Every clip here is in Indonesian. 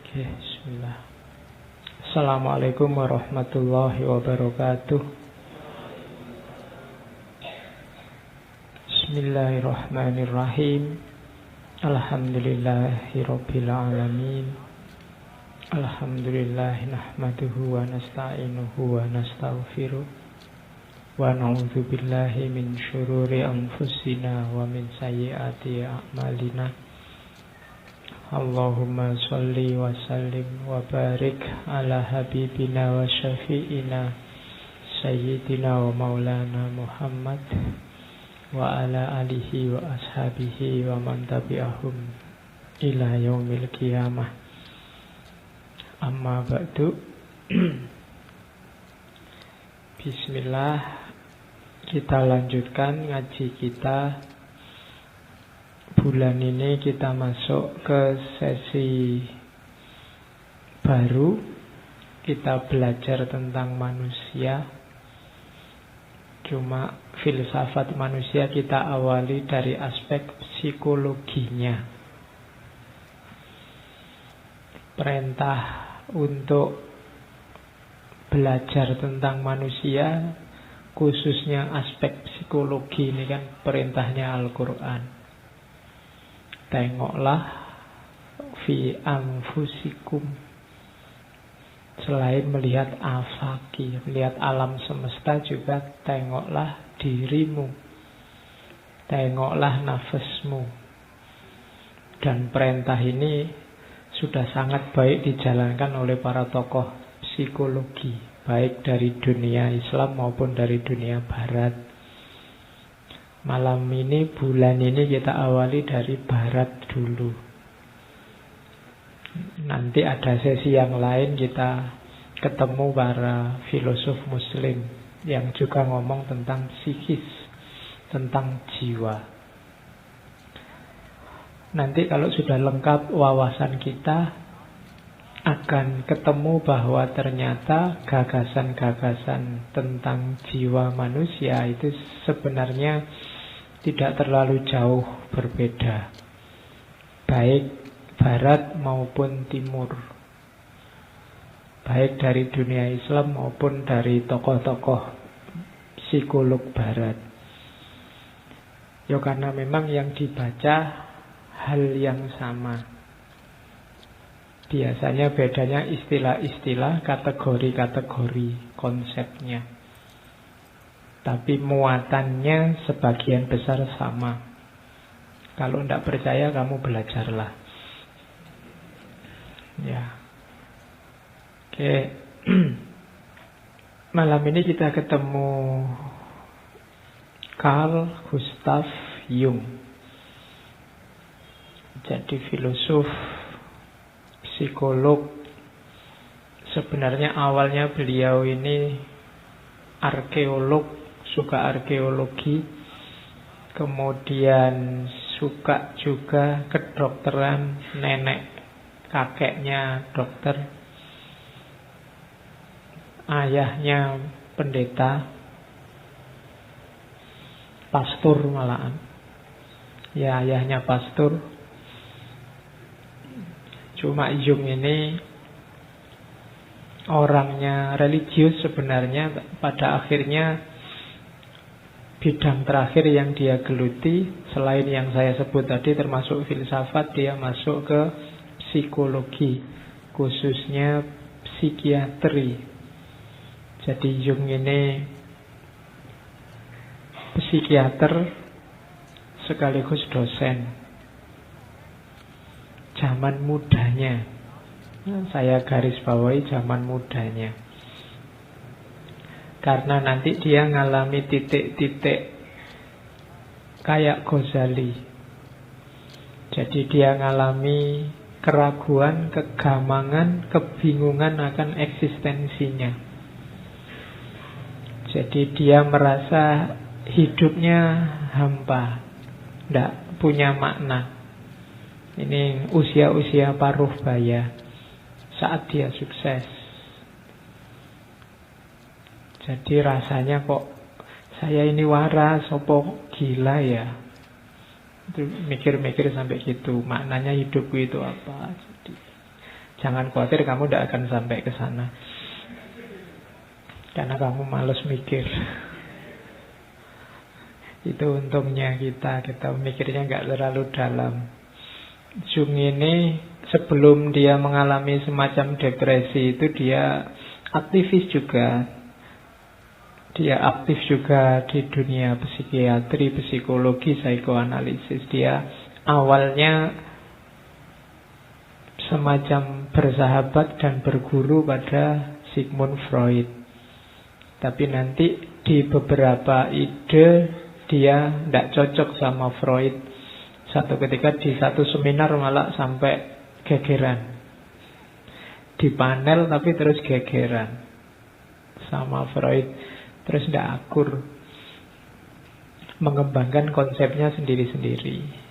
Oke, bismillah. Assalamualaikum warahmatullahi wabarakatuh. Bismillahirrahmanirrahim. Alhamdulillahirabbil alamin. Alhamdulillah nahmaduhu wa nasta'inuhu wa nastaghfiruh. Wa na'udzu billahi min syururi anfusina wa min sayyiati a'malina. Allahumma sholli wa sallim wa barik ala habibina wa syafi'ina sayyidina wa maulana Muhammad wa ala alihi wa ashabihi wa man tabi'ahum ila yaumil qiyamah. Amma ba'du. Bismillah, kita lanjutkan ngaji kita. Bulan ini kita masuk ke sesi baru. Kita belajar tentang manusia. Cuma filsafat manusia kita awali dari aspek psikologinya. Perintah untuk belajar tentang manusia, khususnya aspek psikologi, ini kan perintahnya Al-Quran. Tengoklah fi anfusikum. Selain melihat afaki, melihat alam semesta, juga tengoklah dirimu, tengoklah nafasmu. Dan perintah ini sudah sangat baik dijalankan oleh para tokoh psikologi, baik dari dunia Islam maupun dari dunia Barat. Malam ini, bulan ini kita awali dari Barat dulu. Nanti ada sesi yang lain kita ketemu para filosof Muslim yang juga ngomong tentang psikis, tentang jiwa. Nanti kalau sudah lengkap wawasan kita, akan ketemu bahwa ternyata gagasan-gagasan tentang jiwa manusia itu sebenarnya tidak terlalu jauh berbeda, baik Barat maupun Timur, baik dari dunia Islam maupun dari tokoh-tokoh psikolog Barat. Ya karena memang yang dibaca hal yang sama. Biasanya bedanya istilah-istilah, kategori-kategori konsepnya. Tapi muatannya sebagian besar sama. Kalau tidak percaya, kamu belajarlah. Ya. Oke. Malam ini kita ketemu Carl Gustav Jung. Jadi filosof, psikolog. Sebenarnya awalnya beliau ini arkeolog, suka arkeologi. Kemudian suka juga kedokteran, nenek kakeknya dokter, ayahnya pendeta, pastor malahan. Ya, ayahnya pastor. Cuma Jung ini orangnya religius sebenarnya. Pada akhirnya bidang terakhir yang dia geluti, selain yang saya sebut tadi termasuk filsafat, dia masuk ke psikologi, khususnya psikiatri. Jadi Jung ini psikiater sekaligus dosen. Zaman mudanya, saya garis bawahi zaman mudanya, karena nanti dia ngalami titik-titik kayak Ghazali. Jadi dia ngalami keraguan, kegamangan, kebingungan akan eksistensinya. Jadi dia merasa hidupnya hampa, tidak punya makna. Ini usia-usia paruh baya, saat dia sukses. Jadi rasanya kok saya ini waras, opo gila ya. Itu mikir-mikir sampai gitu, maknanya hidupku itu apa. Jadi Jangan khawatir, kamu tidak akan sampai ke sana. Karena kamu malas mikir. Itu untungnya kita mikirnya nggak terlalu dalam. Jung ini sebelum dia mengalami semacam depresi itu dia aktivis juga. Dia aktif juga di dunia psikiatri, psikologi, psikoanalisis. Dia awalnya semacam bersahabat dan berguru pada Sigmund Freud. Tapi nanti di beberapa ide dia tidak cocok sama Freud. Satu ketika di satu seminar malah sampai gegeran. Di panel tapi terus gegeran sama Freud. Terus tidak akur. Mengembangkan konsepnya sendiri-sendiri.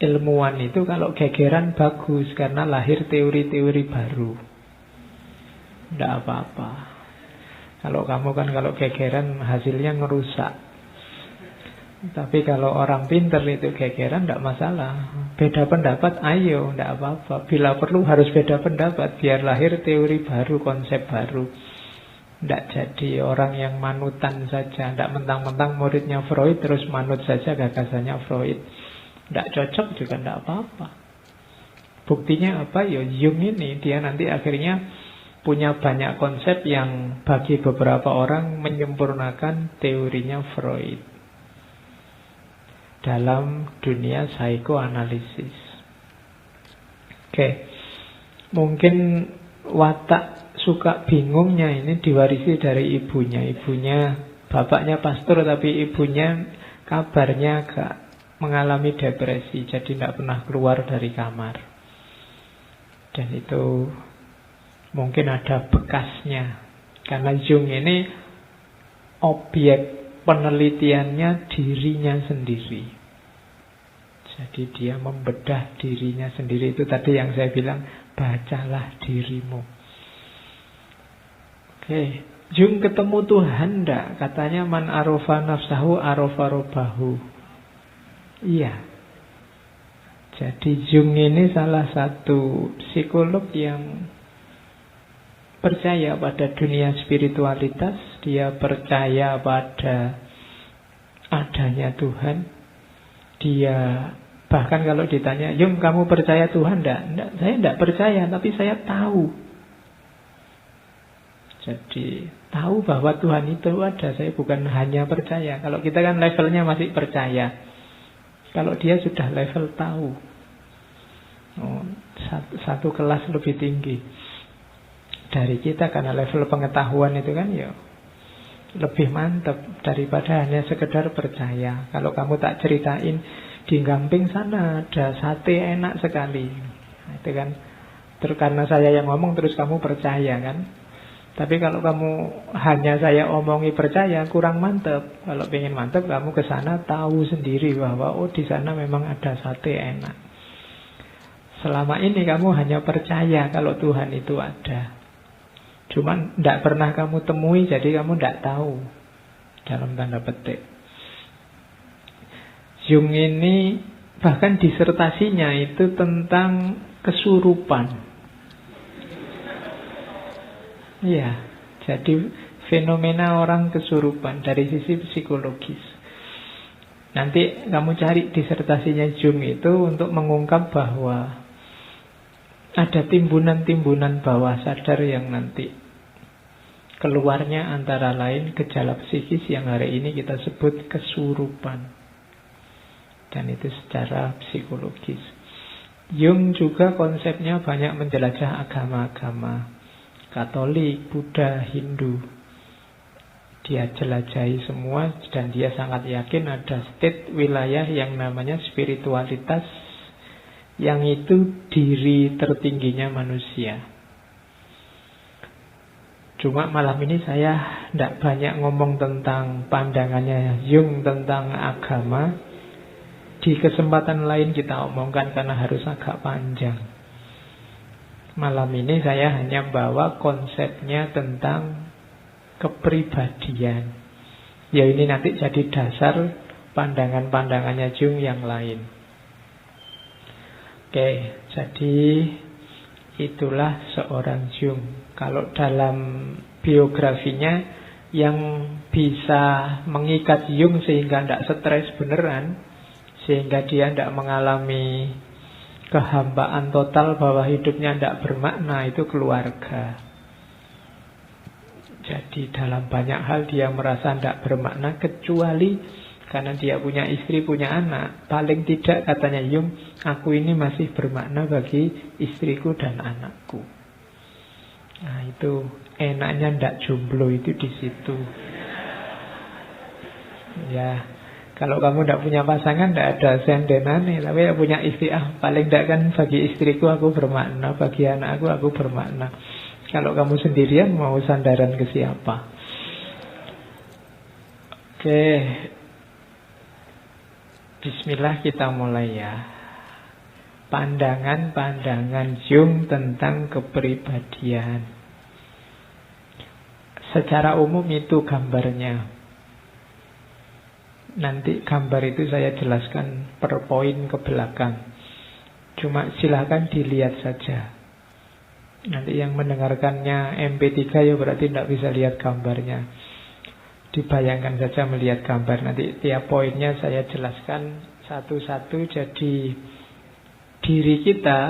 Ilmuwan itu kalau gegeran bagus karena lahir teori-teori baru. Tidak apa-apa. Kalau kamu kan kalau gegeran hasilnya ngerusak. Tapi kalau orang pinter itu gegeran tidak masalah. Beda pendapat, ayo, tidak apa-apa. Bila perlu harus beda pendapat biar lahir teori baru, konsep baru. Tidak jadi orang yang manutan saja. Tidak mentang-mentang muridnya Freud terus manut saja gagasannya Freud. Tidak cocok juga tidak apa-apa. Buktinya apa? Ya Jung ini dia nanti akhirnya punya banyak konsep yang bagi beberapa orang menyempurnakan teorinya Freud dalam dunia psikoanalisis. Oke. Mungkin watak suka bingungnya ini diwarisi dari ibunya. Ibunya, bapaknya pastor tapi ibunya kabarnya agak mengalami depresi. Jadi tidak pernah keluar dari kamar. Dan itu mungkin ada bekasnya. Karena Jung ini objek penelitiannya dirinya sendiri. Jadi dia membedah dirinya sendiri. Itu tadi yang saya bilang, bacalah dirimu. Oke, Jung ketemu Tuhan enggak? Katanya man arofa nafsahu arofa robahu. Iya. Jadi Jung ini salah satu psikolog yang percaya pada dunia spiritualitas. Dia percaya pada adanya Tuhan. Dia bahkan kalau ditanya, Jung kamu percaya Tuhan enggak? Enggak, saya enggak percaya, tapi saya tahu. Jadi tahu bahwa Tuhan itu ada. Saya bukan hanya percaya. Kalau kita kan levelnya masih percaya. Kalau dia sudah level tahu. Satu kelas lebih tinggi dari kita. Karena level pengetahuan itu kan ya lebih mantap daripada hanya sekedar percaya. Kalau kamu tak ceritain di Gamping sana ada sate enak sekali, nah, itu kan karena saya yang ngomong terus kamu percaya kan. Tapi kalau kamu hanya saya omongi percaya kurang mantap. Kalau pengen mantap kamu ke sana tahu sendiri bahwa oh di sana memang ada sate enak. Selama ini kamu hanya percaya kalau Tuhan itu ada. Cuman tidak pernah kamu temui, jadi kamu tidak tahu. Dalam tanda petik. Jung ini bahkan disertasinya itu tentang kesurupan. Iya, jadi fenomena orang kesurupan dari sisi psikologis. Nanti kamu cari disertasinya Jung itu untuk mengungkap bahwa ada timbunan-timbunan bawah sadar yang nanti keluarnya antara lain gejala psikis yang hari ini kita sebut kesurupan. Dan itu secara psikologis. Jung juga konsepnya banyak menjelajah agama-agama. Katolik, Buddha, Hindu. Dia jelajahi semua dan dia sangat yakin ada state wilayah yang namanya spiritualitas, yang itu diri tertingginya manusia. Cuma malam ini saya tidak banyak ngomong tentang pandangannya Jung tentang agama. Di kesempatan lain kita omongkan karena harus agak panjang. Malam ini saya hanya bawa konsepnya tentang kepribadian. Ya ini nanti jadi dasar pandangan-pandangannya Jung yang lain. Oke, jadi itulah seorang Jung. Kalau dalam biografinya, yang bisa mengikat Jung sehingga tidak stres beneran, sehingga dia tidak mengalami kehampaan total bahwa hidupnya tidak bermakna, itu keluarga. Jadi dalam banyak hal dia merasa tidak bermakna, kecuali karena dia punya istri, punya anak. Paling tidak katanya Jung, aku ini masih bermakna bagi istriku dan anakku. Nah itu enaknya ndak jomblo itu di situ. Ya, kalau kamu ndak punya pasangan ndak ada sendenane, tapi ya punya istri, paling ndak kan bagi istriku aku bermakna, bagi anakku aku bermakna. Kalau kamu sendirian mau sandaran ke siapa? Oke. Bismillah, kita mulai ya. Pandangan-pandangan Jung tentang kepribadian. Secara umum itu gambarnya. Nanti gambar itu saya jelaskan per poin ke belakang. Cuma silahkan dilihat saja. Nanti yang mendengarkannya MP3 ya berarti tidak bisa lihat gambarnya. Dibayangkan saja melihat gambar. Nanti tiap poinnya saya jelaskan satu-satu. Jadi diri kita,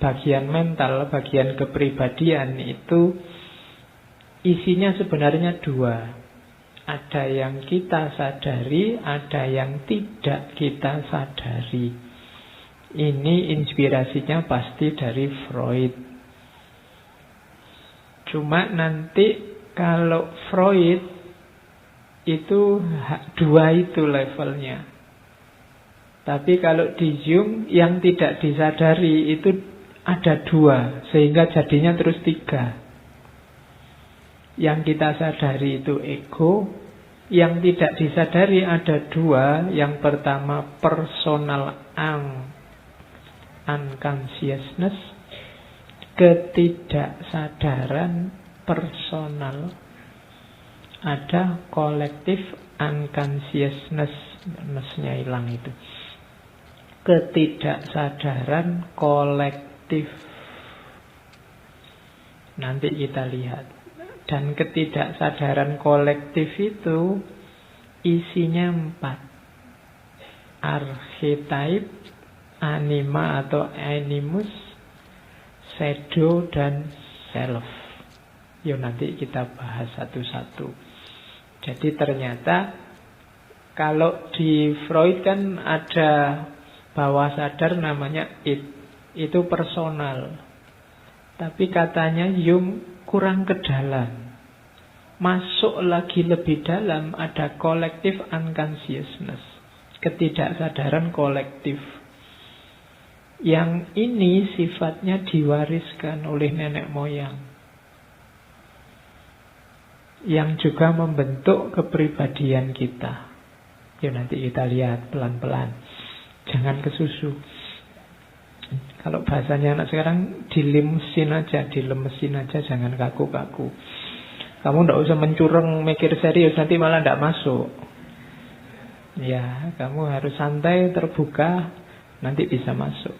bagian mental, bagian kepribadian itu isinya sebenarnya dua. Ada yang kita sadari, ada yang tidak kita sadari. Ini inspirasinya pasti dari Freud. Cuma nanti kalau Freud itu dua itu levelnya. Tapi kalau di Jung yang tidak disadari itu ada dua, sehingga jadinya terus tiga. Yang kita sadari itu ego, yang tidak disadari ada dua. Yang pertama personal unconsciousness, ketidaksadaran personal. Ada kolektif unconsciousness-nya hilang itu. Ketidaksadaran kolektif. Nanti kita lihat. Dan ketidaksadaran kolektif itu isinya 4. Archetype, anima atau animus, shadow, dan self. Yuk nanti kita bahas satu-satu. Jadi ternyata kalau di Freud kan ada bawah sadar namanya id. Itu personal. Tapi katanya Jung kurang ke dalam. Masuk lagi lebih dalam ada kolektif unconsciousness. Ketidaksadaran kolektif. Yang ini sifatnya diwariskan oleh nenek moyang. Yang juga membentuk kepribadian kita. Yuk nanti kita lihat pelan-pelan. Jangan kesusu. Kalau bahasanya anak sekarang dilemesin aja, jangan kaku-kaku. Kamu tidak usah mencurang mikir serius, nanti malah tidak masuk. Ya, kamu harus santai, terbuka, nanti bisa masuk.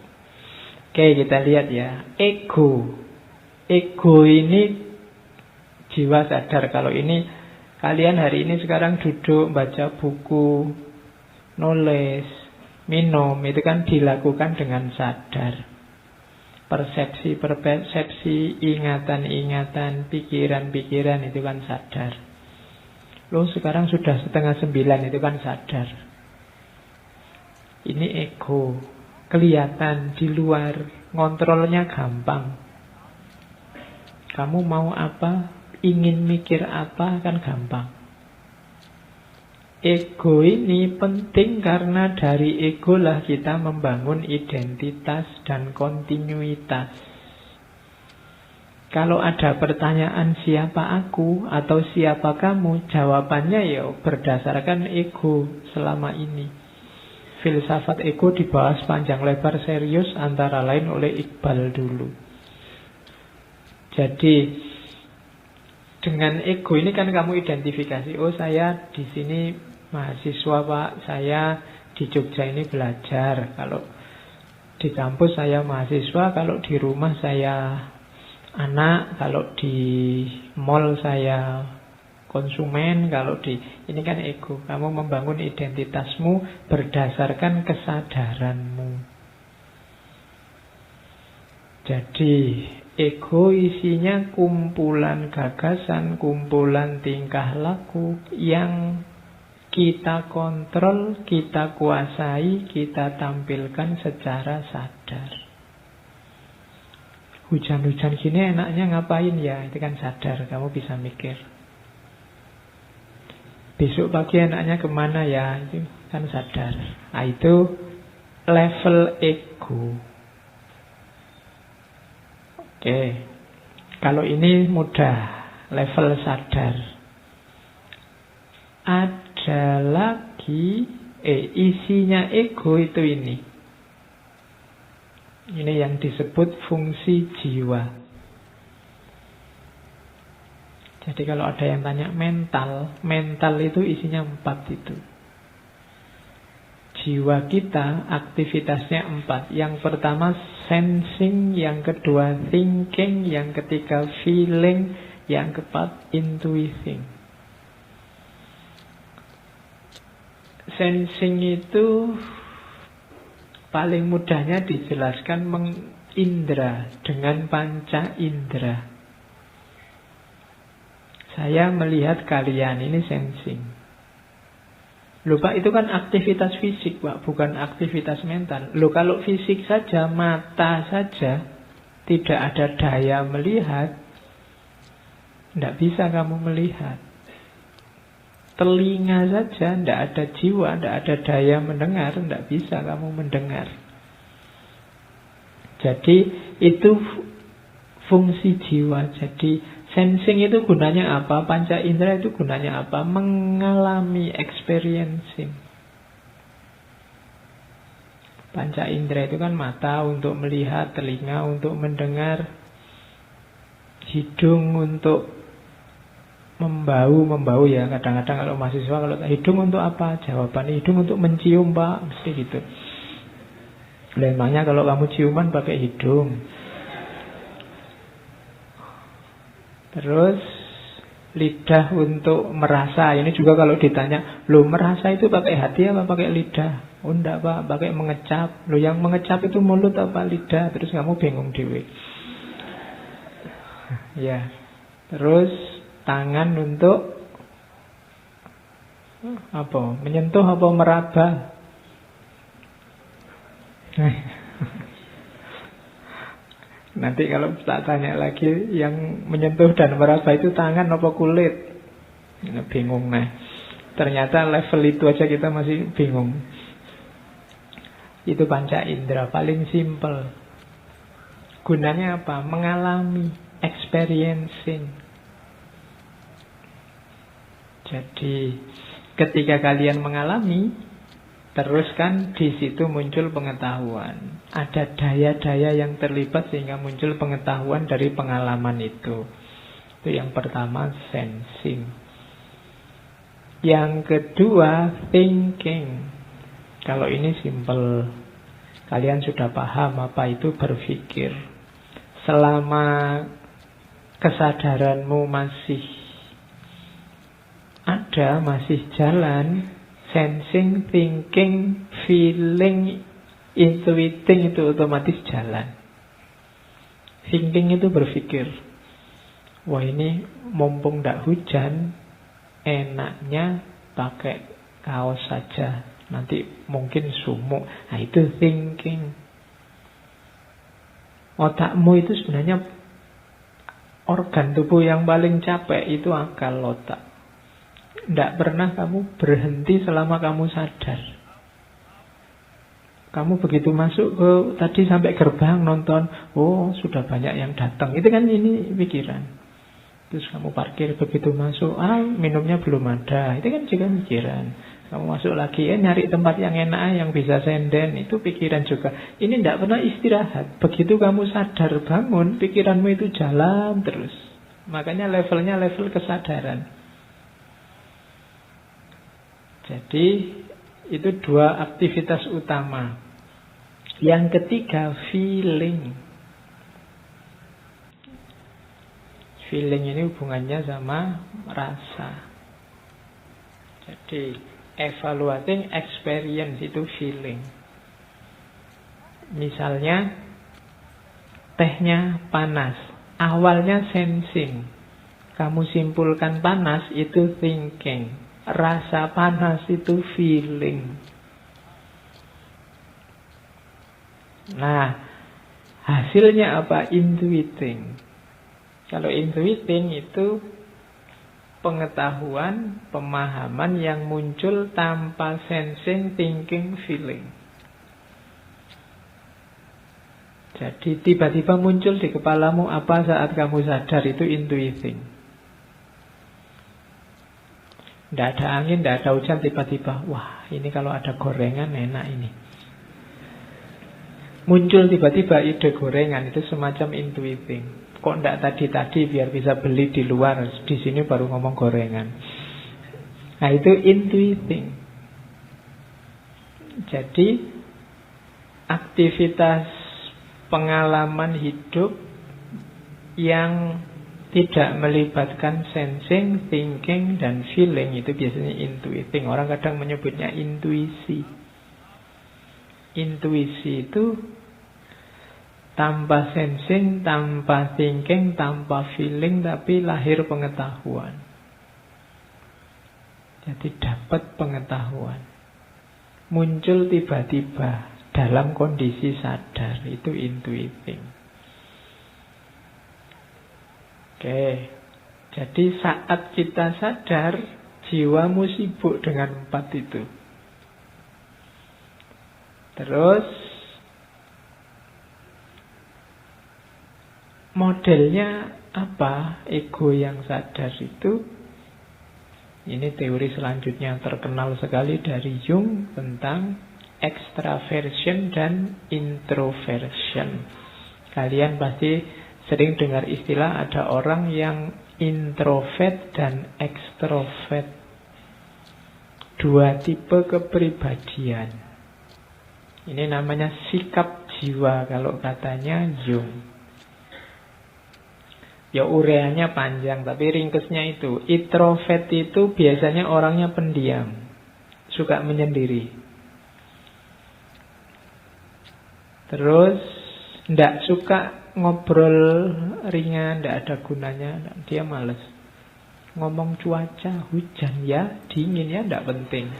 Oke, kita lihat ya. Ego. Ego ini jiwa sadar. Kalau ini kalian hari ini sekarang duduk baca buku, nulis, minum, itu kan dilakukan dengan sadar. Persepsi-persepsi, ingatan-ingatan, pikiran-pikiran itu kan sadar. Loh sekarang sudah 8:30 itu kan sadar. Ini ego. Kelihatan di luar, ngontrolnya gampang. Kamu mau apa? Ingin mikir apa kan gampang. Ego ini penting karena dari ego lah kita membangun identitas dan kontinuitas. Kalau ada pertanyaan siapa aku atau siapa kamu, jawabannya ya berdasarkan ego selama ini. Filsafat ego dibahas panjang lebar serius antara lain oleh Iqbal dulu. Jadi dengan ego ini kan kamu identifikasi, oh saya di sini mahasiswa Pak, saya di Jogja ini belajar. Kalau Di kampus saya mahasiswa, kalau di rumah saya anak, kalau di mall saya konsumen, kalau di ini kan ego. Kamu membangun identitasmu berdasarkan kesadaranmu. Jadi ego isinya kumpulan gagasan, kumpulan tingkah laku yang kita kontrol, kita kuasai, kita tampilkan secara sadar. Hujan-hujan gini enaknya ngapain ya? Itu kan sadar, kamu bisa mikir. Besok pagi enaknya kemana ya? Itu kan sadar. Nah, itu level ego. Oke. Kalau ini mudah, level sadar. Ada lagi isinya ego itu ini. Ini yang disebut fungsi jiwa. Jadi kalau ada yang tanya mental itu isinya 4 itu. Jiwa kita aktivitasnya 4. Yang pertama sensing, yang kedua thinking, yang ketiga feeling, yang keempat intuiting. Sensing itu paling mudahnya dijelaskan mengindra dengan panca indera. Saya melihat kalian, ini sensing. Loh Pak, itu kan aktivitas fisik Pak, bukan aktivitas mental. Loh kalau fisik saja, mata saja, tidak ada daya melihat, tidak bisa kamu melihat. Telinga saja, tidak ada jiwa, tidak ada daya mendengar, tidak bisa kamu mendengar. Jadi itu fungsi jiwa. Jadi sensing itu gunanya apa? Panca indera itu gunanya apa? Mengalami, experiencing. Panca indera itu kan mata untuk melihat, telinga untuk mendengar, hidung untuk membau ya. Kadang-kadang kalau mahasiswa, kalau hidung untuk apa? Jawabannya hidung untuk mencium Pak, mesti gitu. Memangnya kalau kamu ciuman pakai hidung. Terus lidah untuk merasa. Ini juga kalau ditanya, loh merasa itu pakai hati apa pakai lidah? Oh enggak Pak, pakai mengecap. Loh yang mengecap itu mulut apa lidah? Terus kamu bingung dewe. Ya. Terus tangan untuk apa? Menyentuh apa meraba? Nanti kalau tak tanya lagi, yang menyentuh dan meraba itu tangan apa kulit? Bingung nah. Ternyata level itu aja kita masih bingung. Itu panca indera paling simple. Gunanya apa? Mengalami, experiencing. Jadi ketika kalian mengalami, terus kan di situ muncul pengetahuan. Ada daya-daya yang terlibat sehingga muncul pengetahuan dari pengalaman itu. Itu yang pertama, sensing. Yang kedua, thinking. Kalau ini simple. Kalian sudah paham apa itu berpikir. Selama kesadaranmu masih ada, masih jalan, sensing, thinking, feeling, intuiting itu otomatis jalan. Thinking itu berpikir, wah ini mumpung tidak hujan, enaknya pakai kaos saja, nanti mungkin sumuk. Nah itu thinking. Otakmu itu sebenarnya organ tubuh yang paling capek itu akal otak. Tidak pernah kamu berhenti selama kamu sadar. Kamu begitu masuk ke tadi sampai gerbang nonton, oh sudah banyak yang datang. Itu kan ini pikiran. Terus kamu parkir begitu masuk, minumnya belum ada. Itu kan juga pikiran. Kamu masuk lagi, nyari tempat yang enak, yang bisa senden. Itu pikiran juga. Ini tidak pernah istirahat. Begitu kamu sadar bangun, pikiranmu itu jalan terus. Makanya levelnya level kesadaran. Jadi itu dua aktivitas utama. Yang ketiga, feeling. Feeling ini hubungannya sama rasa. Jadi, evaluating experience itu feeling. Misalnya, tehnya panas. Awalnya sensing. Kamu simpulkan panas itu thinking. Rasa panas itu feeling. Nah, hasilnya apa? Intuiting. Kalau intuiting itu pengetahuan, pemahaman yang muncul tanpa sensing, thinking, feeling. Jadi tiba-tiba muncul di kepalamu apa saat kamu sadar, itu intuiting. Tidak ada angin, tidak ada hujan, tiba-tiba, wah ini kalau ada gorengan enak ini. Muncul tiba-tiba ide gorengan, itu semacam intuiting. Kok enggak tadi-tadi biar bisa beli di luar, di sini baru ngomong gorengan. Nah itu intuiting. Jadi aktivitas pengalaman hidup yang tidak melibatkan sensing, thinking, dan feeling itu biasanya intuiting. Orang kadang menyebutnya intuisi. Intuisi itu tanpa sensing, tanpa thinking, tanpa feeling, tapi lahir pengetahuan. Jadi dapat pengetahuan. Muncul tiba-tiba dalam kondisi sadar, itu intuiting. Oke, jadi saat kita sadar, jiwamu sibuk dengan 4 itu. Terus modelnya apa? Ego yang sadar itu, ini teori selanjutnya terkenal sekali dari Jung tentang extraversion dan introversion. Kalian pasti sering dengar istilah ada orang yang introvert dan extrovert. 2 tipe kepribadian. Ini namanya sikap jiwa kalau katanya Jung. Ya ureanya panjang, tapi ringkesnya itu. Introvert itu biasanya orangnya pendiam, suka menyendiri. Terus ndak suka ngobrol ringan, ndak ada gunanya, dia males. Ngomong cuaca, hujan ya, dingin ya, ndak penting.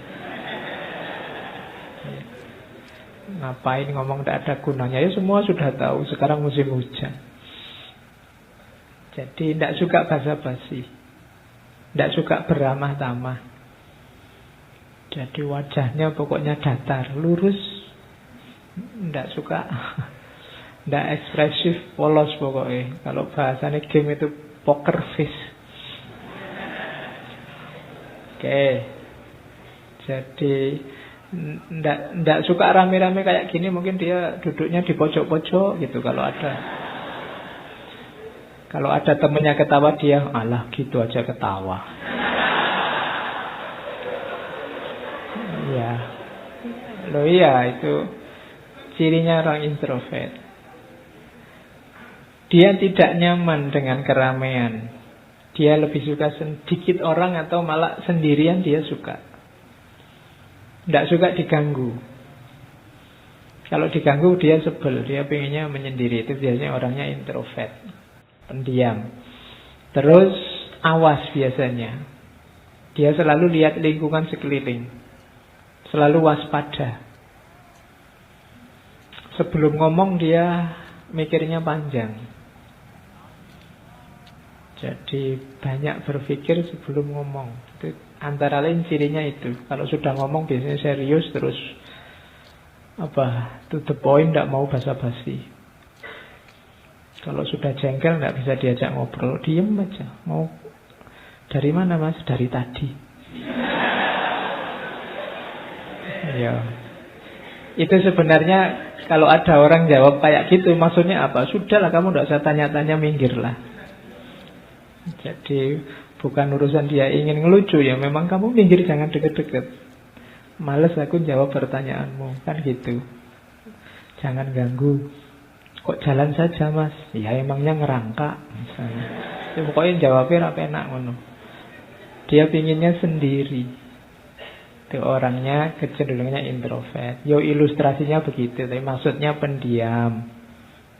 Ngapain ngomong ndak ada gunanya, ya semua sudah tahu, sekarang musim hujan. Jadi tidak suka basa-basi, tidak suka beramah tamah. Jadi wajahnya pokoknya datar, lurus, tidak suka, tidak ekspresif, polos pokoknya. Kalau bahasanya game itu poker face. Oke, jadi tidak suka rame-rame kayak gini. Mungkin dia duduknya di pojok-pojok gitu kalau ada. Kalau ada temennya ketawa, dia alah gitu aja ketawa. Ya, loh iya itu cirinya orang introvert. Dia tidak nyaman dengan keramaian. Dia lebih suka sedikit orang atau malah sendirian dia suka. Tidak suka diganggu. Kalau diganggu dia sebel, dia pengennya menyendiri. Itu biasanya orangnya introvert, pendiam. Terus awas biasanya. Dia selalu lihat lingkungan sekeliling. Selalu waspada. Sebelum ngomong dia mikirnya panjang. Jadi banyak berpikir sebelum ngomong. Itu antara lain cirinya itu. Kalau sudah ngomong biasanya serius, terus to the point, tidak mau basa-basi. Kalau sudah jengkel nggak bisa diajak ngobrol, diem aja. Mau dari mana mas? Dari tadi. Ya, itu sebenarnya kalau ada orang jawab kayak gitu, maksudnya apa? Sudahlah kamu nggak usah tanya-tanya, minggirlah. Jadi bukan urusan dia ingin ngelucu ya, memang kamu minggir, jangan deket-deket. Males aku jawab pertanyaanmu, kan gitu. Jangan ganggu. Kok jalan saja mas? Ya emangnya ngerangkak misalnya. Ya, pokoknya jawabnya apa enak ngono. Dia pinginnya sendiri. Itu orangnya kecenderungannya introvert. Yo ilustrasinya begitu, tapi maksudnya pendiam.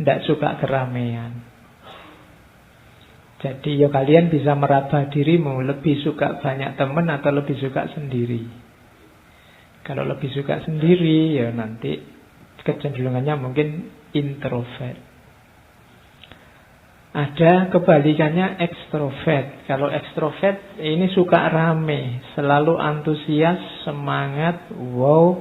Tidak suka keramaian. Jadi ya kalian bisa meraba dirimu, lebih suka banyak teman atau lebih suka sendiri. Kalau lebih suka sendiri, ya nanti kecenderungannya mungkin introvert. Ada kebalikannya ekstrovert. Kalau ekstrovert ini suka rame, selalu antusias, semangat, wow,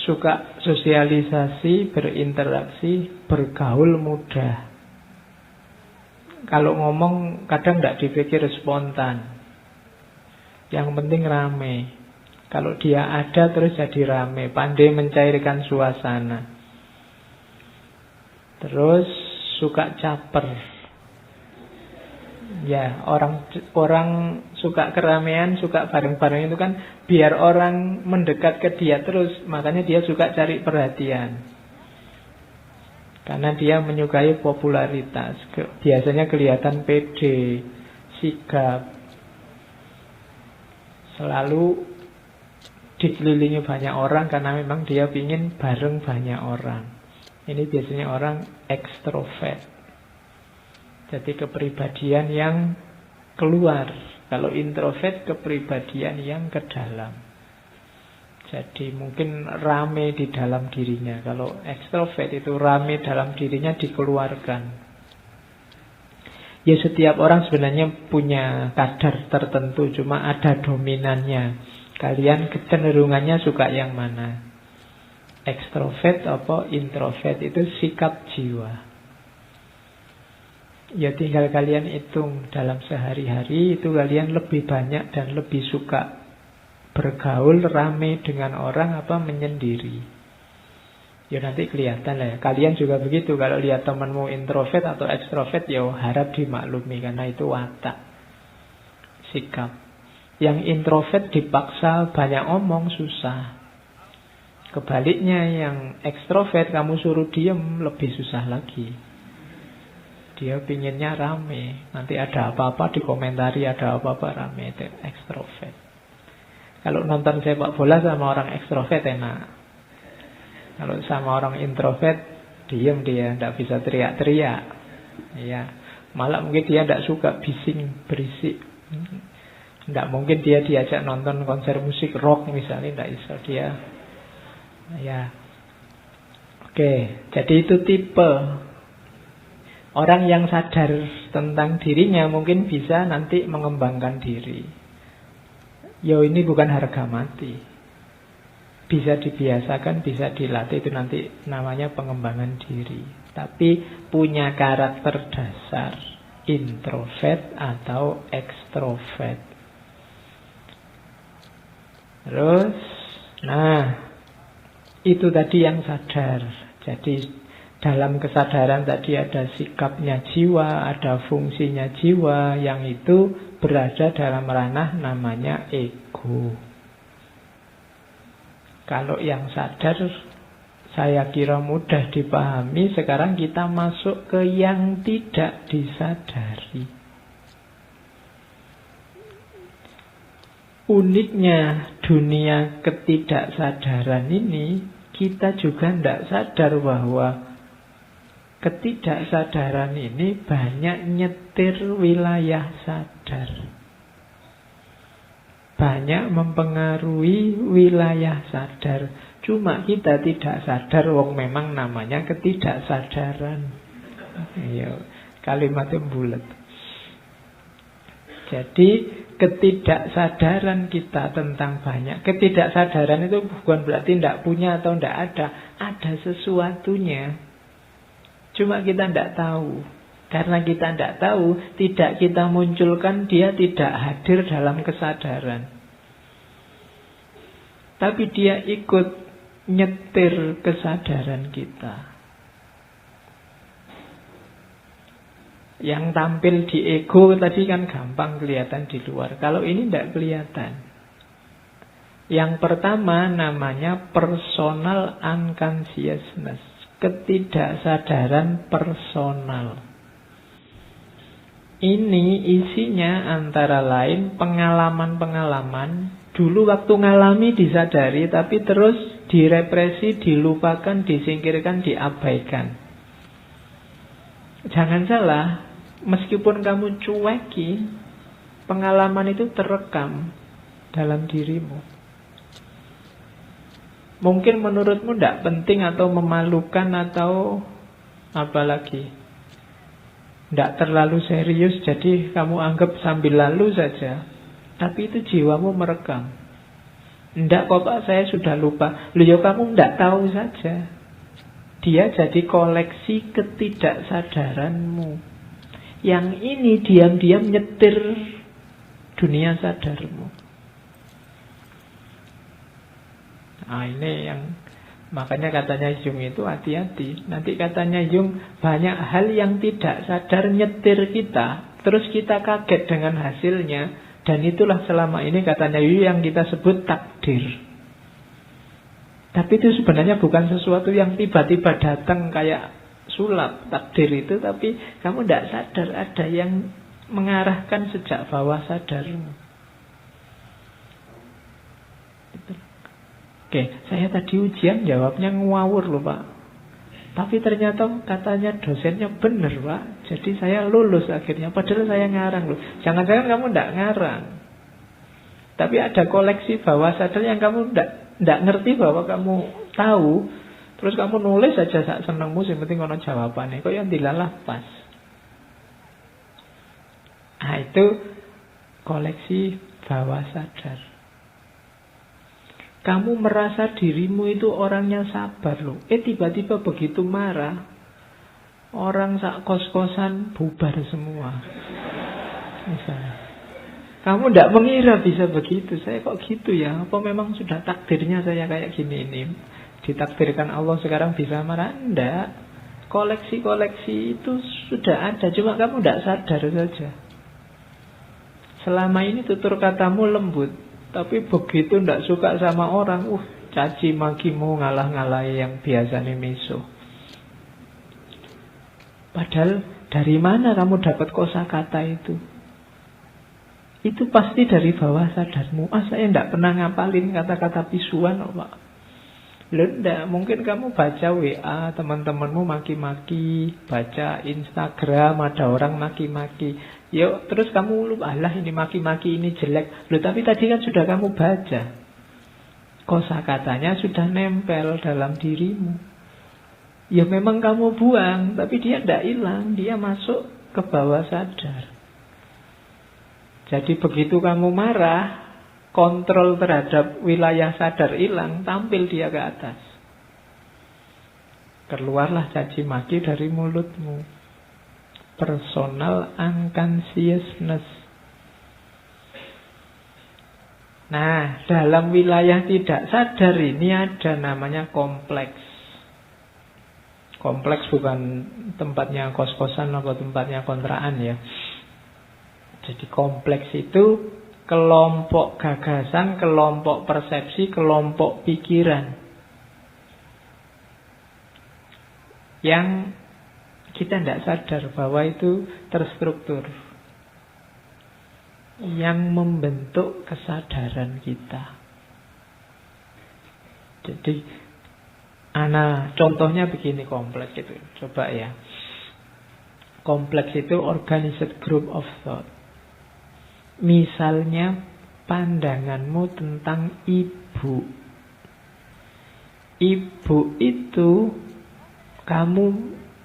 suka sosialisasi, berinteraksi, bergaul mudah. Kalau ngomong kadang tidak dipikir spontan. Yang penting rame. Kalau dia ada terus jadi rame, pandai mencairkan suasana. Terus suka caper. Ya, orang suka keramaian, suka bareng-bareng itu kan biar orang mendekat ke dia terus, makanya dia suka cari perhatian. Karena dia menyukai popularitas. Biasanya kelihatan pede, sigap. Selalu dikelilingi banyak orang karena memang dia ingin bareng banyak orang. Ini biasanya orang ekstrovert. Jadi kepribadian yang keluar. Kalau introvert kepribadian yang ke dalam. Jadi mungkin rame di dalam dirinya. Kalau ekstrovert itu rame dalam dirinya dikeluarkan. Ya setiap orang sebenarnya punya kadar tertentu, cuma ada dominannya. Kalian kecenderungannya suka yang mana? Ekstrovert atau introvert, itu sikap jiwa. Ya tinggal kalian hitung dalam sehari-hari itu kalian lebih banyak dan lebih suka bergaul rame dengan orang apa menyendiri. Ya nanti kelihatan lah ya. Kalian juga begitu. Kalau lihat temanmu introvert atau ekstrovert, ya harap dimaklumi karena itu watak, sikap. Yang introvert dipaksa banyak omong susah. Kebaliknya yang ekstrovert kamu suruh diem lebih susah lagi. Dia pinginnya rame. Nanti ada apa-apa dikomentari, ada apa-apa rame. Itu ekstrovert. Kalau nonton sepak bola sama orang ekstrovert enak. Kalau sama orang introvert diem dia, tidak bisa teriak-teriak. Ya, malah mungkin dia tidak suka bising, berisik. Tidak mungkin dia diajak nonton konser musik rock misalnya, tidak bisa dia. Ya, oke. Jadi itu tipe orang yang sadar tentang dirinya mungkin bisa nanti mengembangkan diri. Yo ini bukan harga mati. Bisa dibiasakan, bisa dilatih, itu nanti namanya pengembangan diri. Tapi punya karakter dasar introvert atau ekstrovert. Terus, nah itu tadi yang sadar. Jadi dalam kesadaran tadi ada sikapnya jiwa, ada fungsinya jiwa, yang itu berada dalam ranah namanya ego. Kalau yang sadar saya kira mudah dipahami. Sekarang kita masuk ke yang tidak disadari. Uniknya dunia ketidaksadaran ini, kita juga tidak sadar bahwa ketidaksadaran ini banyak nyetir wilayah sadar. Banyak mempengaruhi wilayah sadar. Cuma kita tidak sadar, wong memang namanya ketidaksadaran. Ayo, kalimatnya bulat. Jadi ketidaksadaran kita tentang banyak. Ketidaksadaran itu bukan berarti tidak punya atau tidak ada. Ada sesuatunya. Cuma kita tidak tahu. Karena kita tidak tahu, tidak kita munculkan, dia tidak hadir dalam kesadaran. Tapi dia ikut nyetir kesadaran kita. Yang tampil di ego tadi kan gampang kelihatan di luar. Kalau ini tidak kelihatan. Yang pertama namanya personal unconsciousness, ketidaksadaran personal. Ini isinya antara lain pengalaman-pengalaman dulu waktu ngalami disadari, tapi terus direpresi, dilupakan, disingkirkan, diabaikan. Jangan salah, meskipun kamu cueki, pengalaman itu terekam dalam dirimu. Mungkin menurutmu tidak penting atau memalukan atau apa lagi, tidak terlalu serius, jadi kamu anggap sambil lalu saja. Tapi itu jiwamu merekam. Tidak kok Pak, saya sudah lupa. Loh ya kamu tidak tahu saja. Dia jadi koleksi ketidaksadaranmu. Yang ini diam-diam nyetir dunia sadarmu. Nah ini yang makanya katanya Jung itu hati-hati. Nanti katanya Jung banyak hal yang tidak sadar nyetir kita, terus kita kaget dengan hasilnya. Dan itulah selama ini katanya Jung yang kita sebut takdir. Tapi itu sebenarnya bukan sesuatu yang tiba-tiba datang kayak sulap takdir itu, tapi kamu tidak sadar ada yang mengarahkan sejak bawah sadarmu. Oke, saya tadi ujian jawabnya ngawur loh Pak. Tapi ternyata katanya dosennya benar Pak. Jadi saya lulus akhirnya. Padahal saya ngarang loh. Jangan-jangan kamu tidak ngarang. Tapi ada koleksi bawah sadar yang kamu tidak ngerti bahwa kamu tahu. Terus kamu nulis saja sak senengmu, yang penting ono jawabannya. Kok yang dilalah pas. Nah itu koleksi bawah sadar. Kamu merasa dirimu itu orangnya sabar loh. Tiba-tiba begitu marah, orang sak kos-kosan bubar semua. Misalnya. Kamu tidak mengira bisa begitu. Saya kok gitu ya? Apa memang sudah takdirnya saya kayak gini ini? Ditakdirkan Allah sekarang bisa marah? Tidak. Koleksi-koleksi itu sudah ada. Cuma kamu tidak sadar saja. Selama ini tutur katamu lembut. Tapi begitu tidak suka sama orang, caci makimu ngalah-ngalahi yang biasanya miso. Padahal dari mana kamu dapat kosakata itu? Itu pasti dari bawah sadarmu. Saya tidak pernah ngapalin kata-kata pisuan Pak. Tidak, mungkin kamu baca WA teman-temanmu maki-maki, baca Instagram ada orang maki-maki. Yuk, terus kamu lupa, alah ini maki-maki, ini jelek. Loh, tapi tadi kan sudah kamu baca. Kosakatanya sudah nempel dalam dirimu. Ya memang kamu buang, tapi dia tidak hilang, dia masuk ke bawah sadar. Jadi begitu kamu marah, kontrol terhadap wilayah sadar hilang, tampil dia ke atas. Keluarlah caci maki dari mulutmu. Personal unconsciousness. Nah, dalam wilayah tidak sadar ini ada namanya kompleks. Kompleks bukan tempatnya kos-kosan atau tempatnya kontrakan ya. Jadi kompleks itu kelompok gagasan, kelompok persepsi, kelompok pikiran yang kita tidak sadar bahwa itu terstruktur, yang membentuk kesadaran kita. Jadi contohnya begini kompleks itu. Coba ya. Kompleks itu organized group of thought. Misalnya pandanganmu tentang ibu. Ibu itu kamu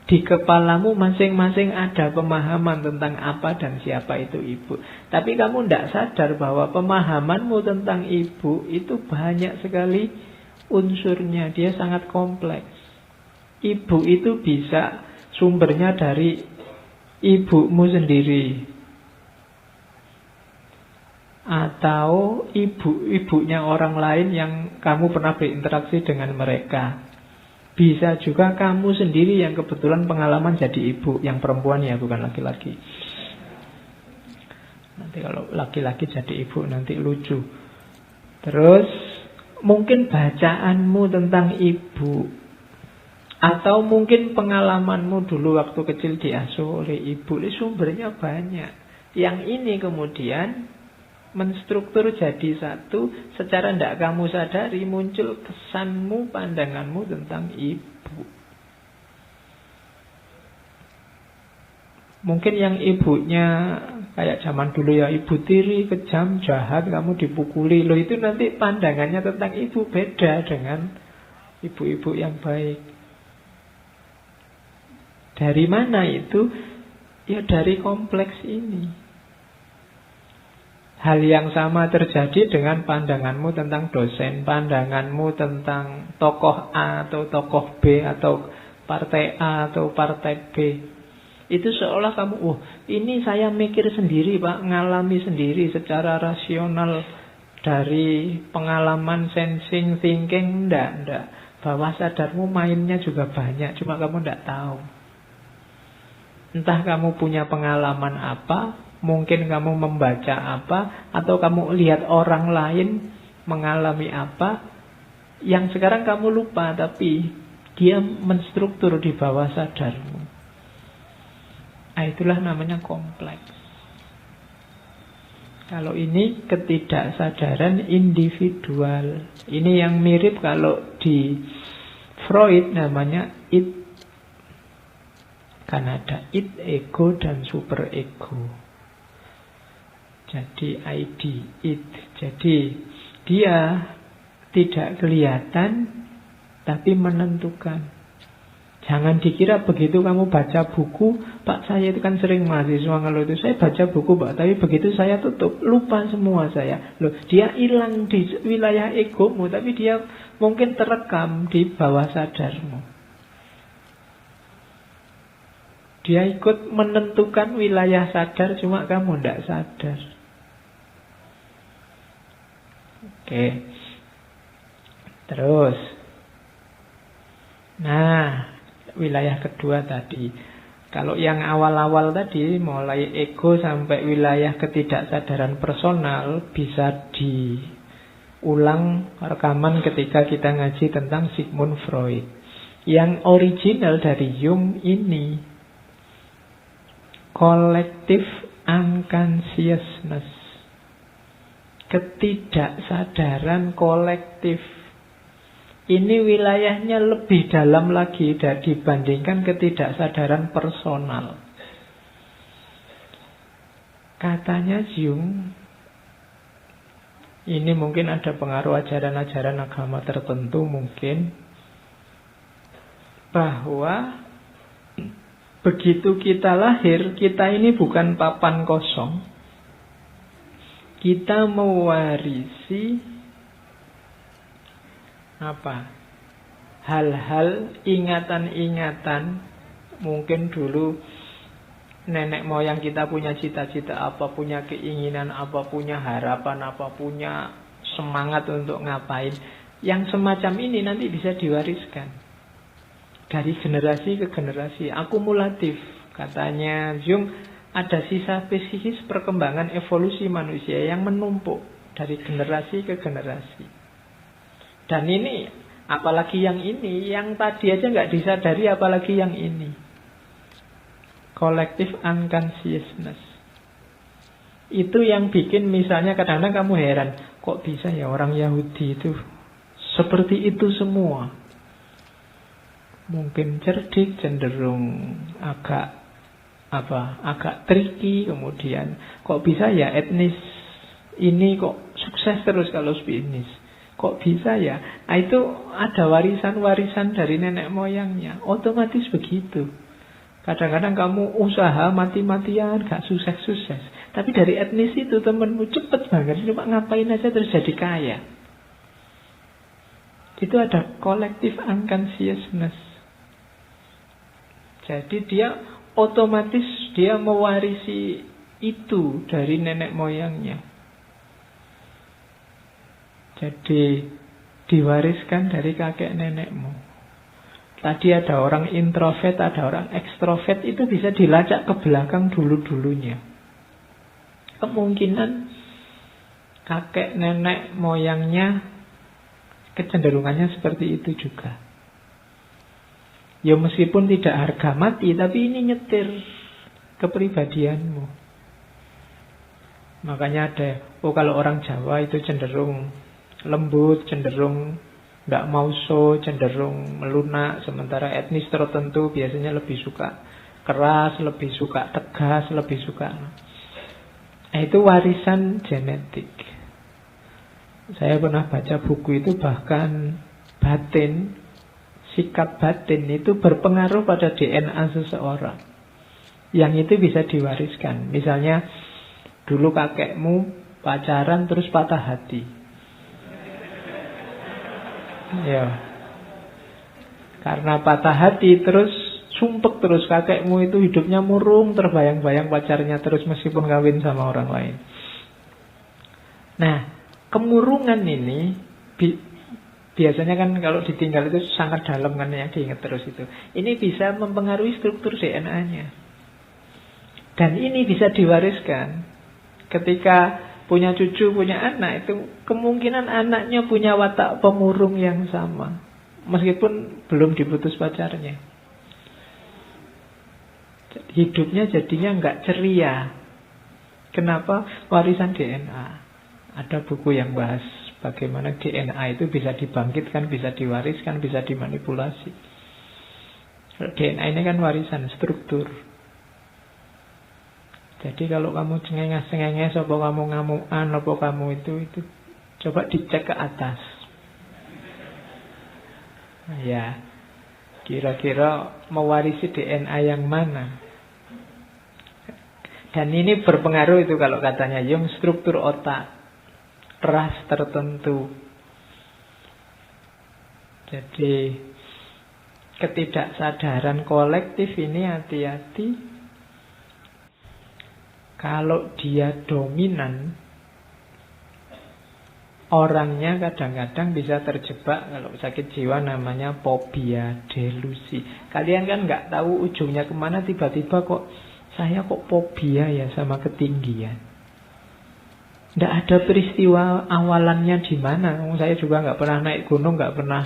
di kepalamu masing-masing ada pemahaman tentang apa dan siapa itu ibu. Tapi kamu tidak sadar bahwa pemahamanmu tentang ibu itu banyak sekali unsurnya. Dia sangat kompleks. Ibu itu bisa sumbernya dari ibumu sendiri. Atau ibunya orang lain yang kamu pernah berinteraksi dengan mereka. Bisa juga kamu sendiri yang kebetulan pengalaman jadi ibu. Yang perempuan ya, bukan laki-laki. Nanti kalau laki-laki jadi ibu nanti lucu. Terus mungkin bacaanmu tentang ibu, atau mungkin pengalamanmu dulu waktu kecil diasuh oleh ibu. Ini sumbernya banyak. Yang ini kemudian menstruktur jadi satu. Secara tidak kamu sadari muncul kesanmu, pandanganmu tentang ibu. Mungkin yang ibunya kayak zaman dulu ya, ibu tiri, kejam, jahat, kamu dipukuli. Loh, itu nanti pandangannya tentang ibu beda dengan ibu-ibu yang baik. Dari mana itu? Ya dari kompleks ini. Hal yang sama terjadi dengan pandanganmu tentang dosen, pandanganmu tentang tokoh A atau tokoh B, atau partai A atau partai B. Itu seolah kamu, ini saya mikir sendiri Pak, ngalami sendiri secara rasional dari pengalaman sensing, thinking. Enggak. Bawah sadarmu mainnya juga banyak, cuma kamu enggak tahu. Entah kamu punya pengalaman apa, mungkin kamu membaca apa, atau kamu lihat orang lain mengalami apa, yang sekarang kamu lupa, tapi dia menstruktur di bawah sadarmu. Itulah namanya kompleks. Kalau ini ketidaksadaran individual. Ini yang mirip kalau di Freud namanya id. Kan ada id, ego, dan super ego. Jadi ID, id. Jadi dia tidak kelihatan tapi menentukan. Jangan dikira begitu kamu baca buku, Pak, saya itu kan sering mahasiswa ngeluh itu, saya baca buku Pak, tapi begitu saya tutup, lupa semua saya. Loh, dia hilang di wilayah egomu, tapi dia mungkin terekam di bawah sadarmu. Dia ikut menentukan wilayah sadar, cuma kamu tidak sadar. Oke. Terus. Nah, wilayah kedua tadi. Kalau yang awal-awal tadi, mulai ego sampai wilayah ketidaksadaran personal, bisa diulang rekaman ketika kita ngaji tentang Sigmund Freud. Yang original dari Jung ini collective unconsciousness, ketidaksadaran kolektif. Ini wilayahnya lebih dalam lagi dibandingkan ketidaksadaran personal. Katanya Jung, ini mungkin ada pengaruh ajaran-ajaran agama tertentu mungkin, bahwa begitu kita lahir, kita ini bukan papan kosong. Kita mewarisi apa? Hal-hal, ingatan-ingatan. Mungkin dulu nenek moyang kita punya cita-cita apa, punya keinginan apa, punya harapan apa, punya semangat untuk ngapain. Yang semacam ini nanti bisa diwariskan dari generasi ke generasi, akumulatif. Katanya Jung, ada sisa psikis perkembangan evolusi manusia yang menumpuk dari generasi ke generasi. Dan ini, apalagi yang ini, yang tadi aja nggak disadari, apalagi yang ini. Collective unconsciousness. Itu yang bikin misalnya kadang-kadang kamu heran, kok bisa ya orang Yahudi itu seperti itu semua. Mungkin cerdik, cenderung agak tricky, kemudian kok bisa ya etnis ini kok sukses terus kalau bisnis. Kok bisa ya? Itu ada warisan-warisan dari nenek moyangnya. Otomatis begitu. Kadang-kadang kamu usaha mati-matian, gak sukses-sukses. Tapi dari etnis itu temenmu cepet banget. Cuma ngapain aja terus jadi kaya. Itu ada collective unconsciousness. Jadi dia otomatis dia mewarisi itu dari nenek moyangnya. Jadi diwariskan dari kakek nenekmu. Tadi ada orang introvert, ada orang ekstrovert, itu bisa dilacak ke belakang dulu-dulunya. Kemungkinan kakek nenek moyangnya kecenderungannya seperti itu juga. Ya meskipun tidak harga mati, tapi ini nyetir kepribadianmu. Makanya ada, kalau orang Jawa itu cenderung lembut, cenderung tidak mau so, cenderung melunak. Sementara etnis tertentu biasanya lebih suka keras, lebih suka tegas, lebih suka. Itu warisan genetik. Saya pernah baca buku itu, bahkan batin, sikap batin itu berpengaruh pada DNA seseorang. Yang itu bisa diwariskan. Misalnya dulu kakekmu pacaran terus patah hati. Ya. Karena patah hati terus sumpek terus, kakekmu itu hidupnya murung, terbayang-bayang pacarnya terus meskipun kawin sama orang lain. Nah, kemurungan ini biasanya kan kalau ditinggal itu sangat dalam kan ya, diingat terus itu. Ini bisa mempengaruhi struktur DNA-nya. Dan ini bisa diwariskan. Ketika punya cucu, punya anak, itu kemungkinan anaknya punya watak pemurung yang sama, meskipun belum diputus pacarnya. Hidupnya jadinya nggak ceria. Kenapa? Warisan DNA. Ada buku yang bahas bagaimana DNA itu bisa dibangkitkan, bisa diwariskan, bisa dimanipulasi. DNA ini kan warisan, struktur. Jadi kalau kamu cengenges-cengenges, apa kamu ngamukan, apa kamu itu coba dicek ke atas. Ya, kira-kira mewarisi DNA yang mana? Dan ini berpengaruh itu kalau katanya Jung, struktur otak, ras tertentu. Jadi ketidaksadaran kolektif ini hati-hati. Kalau dia dominan, orangnya kadang-kadang bisa terjebak. Kalau sakit jiwa namanya fobia, delusi. Kalian kan nggak tahu ujungnya kemana, tiba-tiba kok saya kok fobia ya sama ketinggian. Tidak ada peristiwa awalannya di mana. Saya juga nggak pernah naik gunung, nggak pernah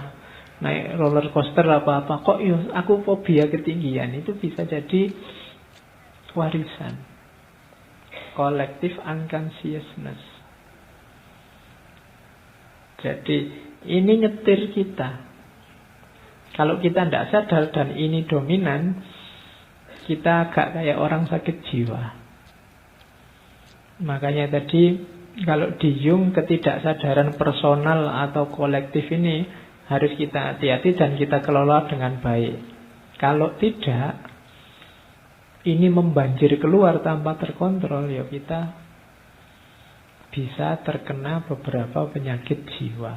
naik roller coaster apa-apa. Kok aku fobia ketinggian? Itu bisa jadi warisan, collective unconsciousness. Jadi ini nyetir kita. Kalau kita tidak sadar dan ini dominan, kita agak kayak orang sakit jiwa. Makanya tadi kalau di Jung, ketidaksadaran personal atau kolektif ini harus kita hati-hati dan kita kelola dengan baik. Kalau tidak, ini membanjir keluar tanpa terkontrol, ya kita bisa terkena beberapa penyakit jiwa.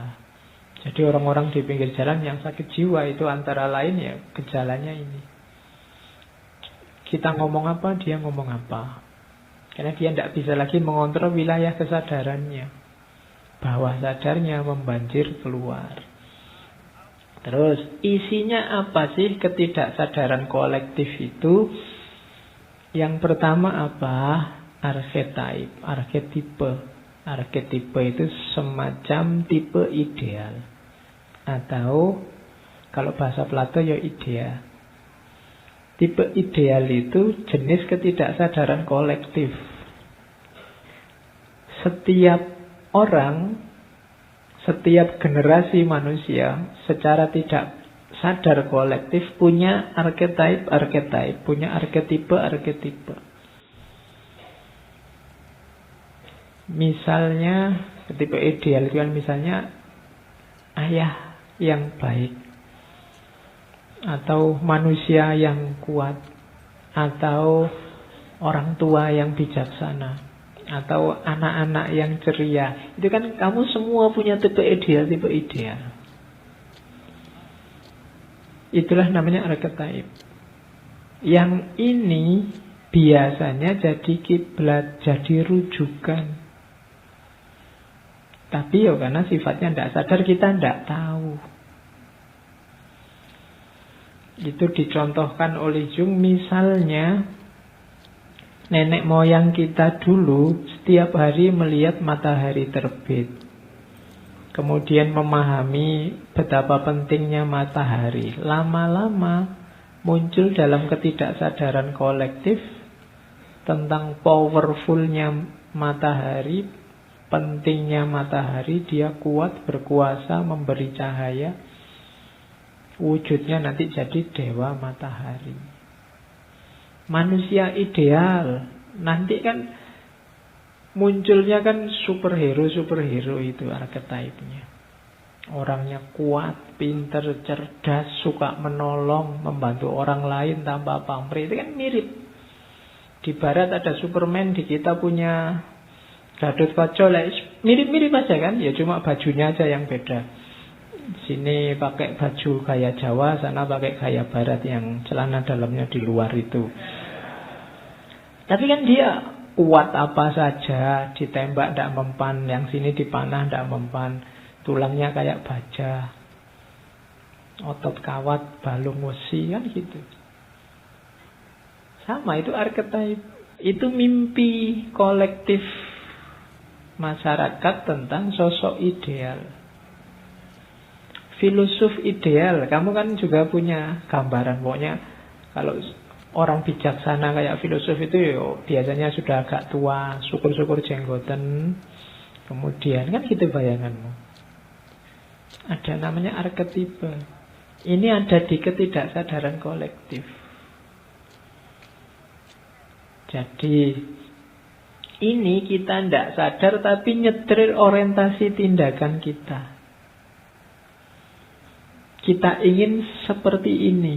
Jadi orang-orang di pinggir jalan yang sakit jiwa itu antara lain ya gejalanya ini. Kita ngomong apa, dia ngomong apa. Karena dia tidak bisa lagi mengontrol wilayah kesadarannya. Bawah sadarnya membanjir keluar. Terus isinya apa sih ketidaksadaran kolektif itu? Yang pertama apa? Arketipe. Arketipe itu semacam tipe ideal. Atau kalau bahasa Plato ya idea. Tipe ideal itu jenis ketidaksadaran kolektif. Setiap orang, setiap generasi manusia secara tidak sadar kolektif punya archetype, punya arketipe. Misalnya tipe ideal itu kan misalnya ayah yang baik, atau manusia yang kuat, atau orang tua yang bijaksana, atau anak-anak yang ceria. Itu kan kamu semua punya tipe ideal. Itulah namanya archetype. Yang ini biasanya jadi kiblat, jadi rujukan. Tapi ya karena sifatnya tidak sadar, kita tidak tahu. Itu dicontohkan oleh Jung. Misalnya nenek moyang kita dulu setiap hari melihat matahari terbit. Kemudian memahami betapa pentingnya matahari. Lama-lama muncul dalam ketidaksadaran kolektif tentang powerfulnya matahari, pentingnya matahari, dia kuat, berkuasa, memberi cahaya. Wujudnya nanti jadi dewa matahari. Manusia ideal nanti kan munculnya kan superhero itu archetype-nya. Orangnya kuat, pinter, cerdas, suka menolong, membantu orang lain tanpa pamrih. Itu kan mirip. Di barat ada Superman, di kita punya Gatot Kaca. Mirip-mirip aja kan. Ya cuma bajunya aja yang beda. Sini pakai baju gaya Jawa, sana pakai gaya barat yang celana dalamnya di luar itu. Tapi kan dia kuat apa saja, ditembak tidak mempan, yang sini dipanah tidak mempan, tulangnya kayak baja, otot kawat, balung wesi, kan gitu. Sama, itu archetype, itu mimpi kolektif masyarakat tentang sosok ideal. Filosof ideal, kamu kan juga punya gambaran, pokoknya kalau orang bijaksana kayak filosof itu biasanya sudah agak tua, syukur-syukur jenggoten. Kemudian kan gitu bayanganmu. Ada namanya arketipe. Ini ada di ketidaksadaran kolektif. Jadi ini kita tidak sadar tapi nyetir orientasi tindakan kita. Kita ingin seperti ini.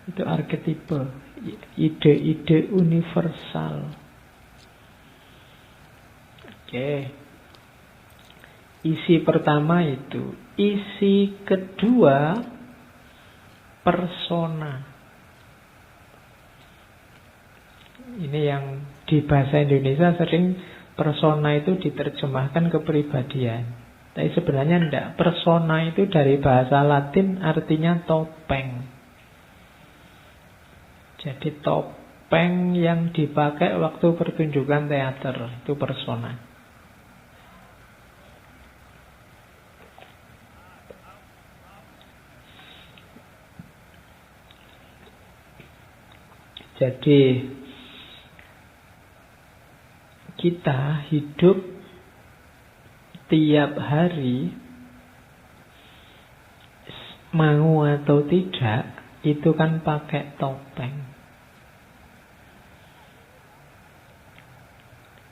Itu arketipe, ide-ide universal. Oke. Isi pertama itu. Isi kedua, persona. Ini yang di bahasa Indonesia sering persona itu diterjemahkan kepribadian. Tapi sebenarnya tidak. Persona itu dari bahasa Latin artinya topeng. Jadi topeng yang dipakai waktu pertunjukan teater, itu persona. Jadi kita hidup tiap hari, mau atau tidak, itu kan pakai topeng.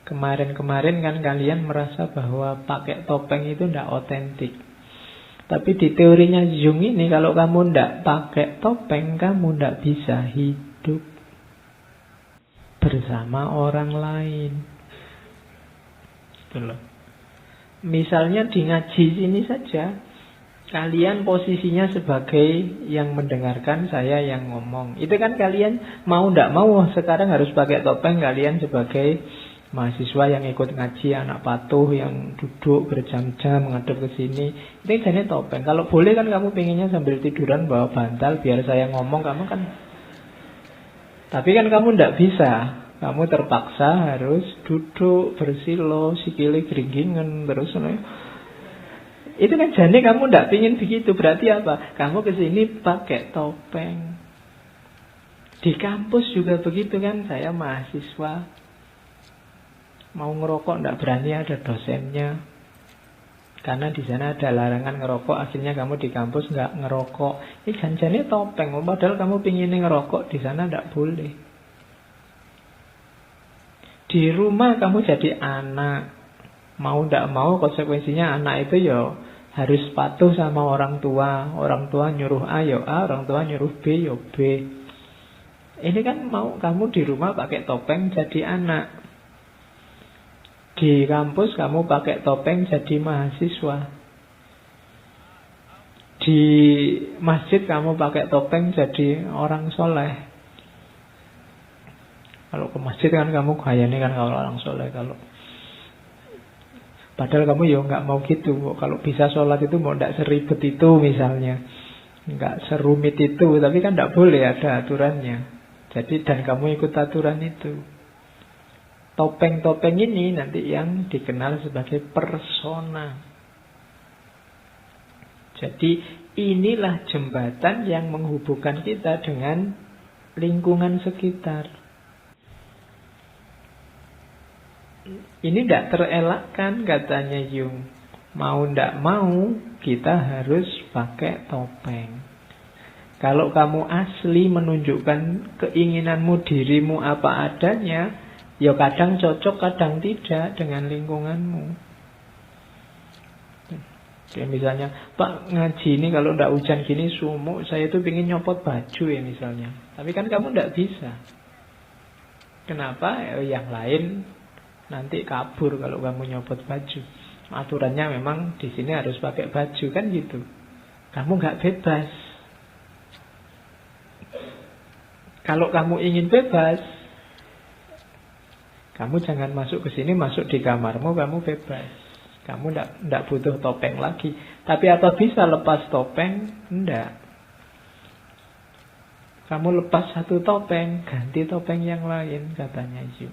Kemarin-kemarin kan kalian merasa bahwa pakai topeng itu tidak otentik. Tapi di teorinya Jung ini, kalau kamu tidak pakai topeng, kamu tidak bisa hidup bersama orang lain. Gitu loh. Misalnya di ngaji sini saja, kalian posisinya sebagai yang mendengarkan, saya yang ngomong. Itu kan kalian mau tidak mau sekarang harus pakai topeng. Kalian sebagai mahasiswa yang ikut ngaji, anak patuh yang duduk berjam-jam menghadap ke sini, itu jadi topeng. Kalau boleh kan kamu pengennya sambil tiduran bawa bantal biar saya ngomong, kamu kan. Tapi kan kamu tidak bisa. Kamu terpaksa harus duduk bersilo, sikile gringgingan terus. Itu kan jadi kamu tidak ingin begitu. Berarti apa? Kamu ke sini pakai topeng. Di kampus juga begitu kan. Saya mahasiswa, mau ngerokok tidak berani, ada dosennya. Karena di sana ada larangan ngerokok, akhirnya kamu di kampus nggak ngerokok. Ini janjinya topeng. Padahal kamu pingin ngerokok, di sana tidak boleh. Di rumah kamu jadi anak, mau tidak mau konsekuensinya anak itu ya harus patuh sama orang tua. Orang tua nyuruh A ya A, orang tua nyuruh B ya B. Ini kan mau kamu di rumah pakai topeng jadi anak. Di kampus kamu pakai topeng jadi mahasiswa. Di masjid kamu pakai topeng jadi orang soleh. Kalau ke masjid kan kamu gayanya kan kalau orang soleh. Padahal kamu ya nggak mau gitu. Kalau bisa sholat itu mau tidak seribet itu misalnya, nggak serumit itu. Tapi kan tidak boleh, ada aturannya. Jadi dan kamu ikut aturan itu. Topeng-topeng ini nanti yang dikenal sebagai persona. Jadi inilah jembatan yang menghubungkan kita dengan lingkungan sekitar. Ini tidak terelakkan, katanya Jung. Mau tidak mau, kita harus pakai topeng. Kalau kamu asli menunjukkan keinginanmu, dirimu apa adanya, ya kadang cocok, kadang tidak dengan lingkunganmu. Kayak misalnya, Pak ngaji ini kalau tidak hujan gini sumuk, saya itu ingin nyopot baju ya misalnya. Tapi kan kamu tidak bisa. Kenapa? Yang lain nanti kabur kalau kamu nyopot baju. Aturannya memang di sini harus pakai baju kan gitu. Kamu nggak bebas. Kalau kamu ingin bebas, kamu jangan masuk ke sini, masuk di kamarmu, kamu bebas. Kamu tidak butuh topeng lagi. Tapi apa bisa lepas topeng? Tidak. Kamu lepas satu topeng, ganti topeng yang lain, katanya Yu.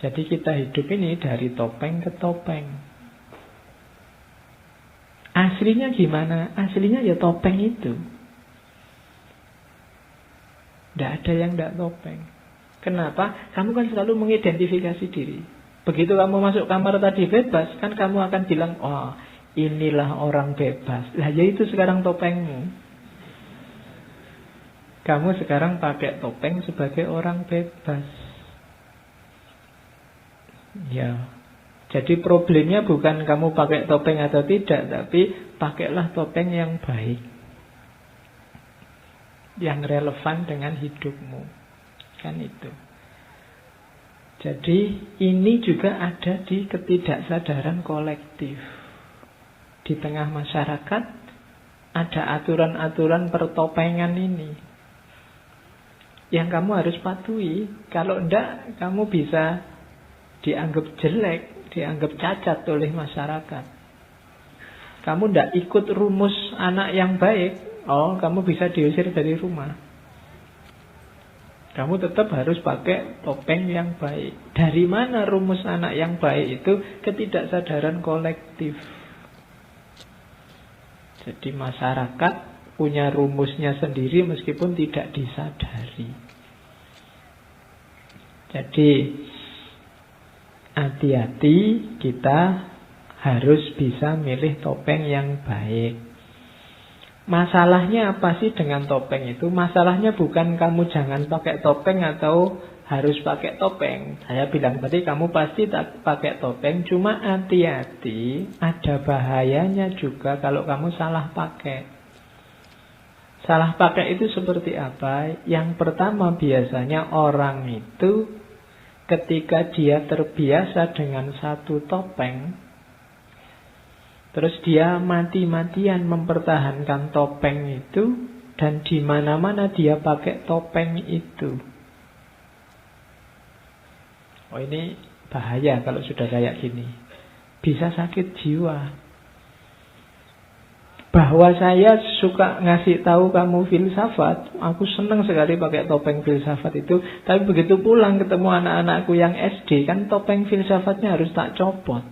Jadi kita hidup ini dari topeng ke topeng. Aslinya gimana? Aslinya ya topeng itu. Tidak ada yang tidak topeng. Kenapa? Kamu kan selalu mengidentifikasi diri. Begitu kamu masuk kamar tadi bebas, kan kamu akan bilang, oh inilah orang bebas. Lah ya itu sekarang topengmu. Kamu sekarang pakai topeng sebagai orang bebas. Ya. Jadi problemnya bukan kamu pakai topeng atau tidak, tapi pakailah topeng yang baik. Yang relevan dengan hidupmu. Kan itu. Jadi ini juga ada di ketidaksadaran kolektif. Di tengah masyarakat ada aturan-aturan pertopengan ini yang kamu harus patuhi. Kalau enggak, kamu bisa dianggap jelek, dianggap cacat oleh masyarakat. Kamu enggak ikut rumus anak yang baik, oh kamu bisa diusir dari rumah. Kamu tetap harus pakai topeng yang baik. Dari mana rumus anak yang baik itu? Ketidaksadaran kolektif. Jadi masyarakat punya rumusnya sendiri meskipun tidak disadari. Jadi hati-hati, kita harus bisa milih topeng yang baik. Masalahnya apa sih dengan topeng itu? Masalahnya bukan kamu jangan pakai topeng atau harus pakai topeng. Saya bilang tadi kamu pasti tak pakai topeng. Cuma hati-hati, ada bahayanya juga kalau kamu salah pakai. Salah pakai itu seperti apa? Yang pertama biasanya orang itu ketika dia terbiasa dengan satu topeng, terus dia mati-matian mempertahankan topeng itu, dan di mana-mana dia pakai topeng itu. Oh ini bahaya kalau sudah kayak gini. Bisa sakit jiwa. Bahwa saya suka ngasih tahu kamu filsafat, aku senang sekali pakai topeng filsafat itu. Tapi begitu pulang ketemu anak-anakku yang SD, kan topeng filsafatnya harus tak copot.